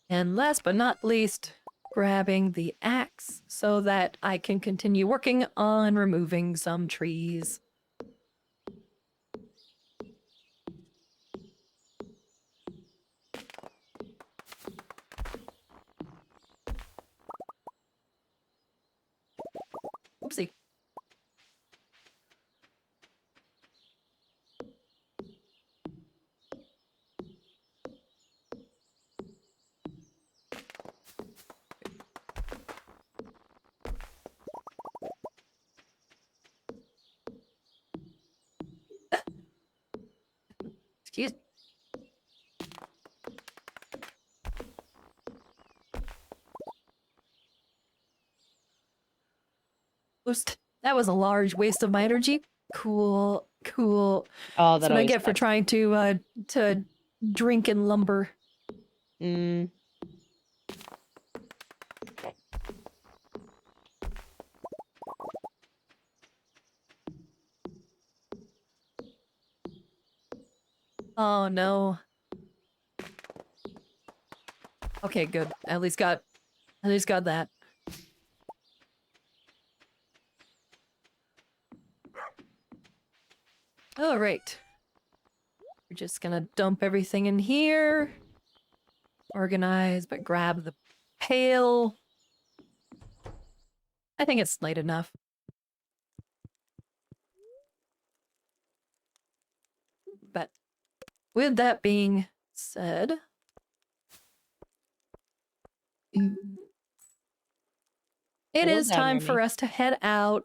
And last but not least, grabbing the axe so that I can continue working on removing some trees. Oopsie. Excuse me. That was a large waste of my energy. Cool, cool. Oh, That's that what I always get for sucks. trying to drink and lumber. Mm. Oh no. Okay, good. At least got that. All right. We're just gonna dump everything in here. Organize, but grab the pail. I think it's light enough. But with that being said, it Hello is down, time Remy. for us to head out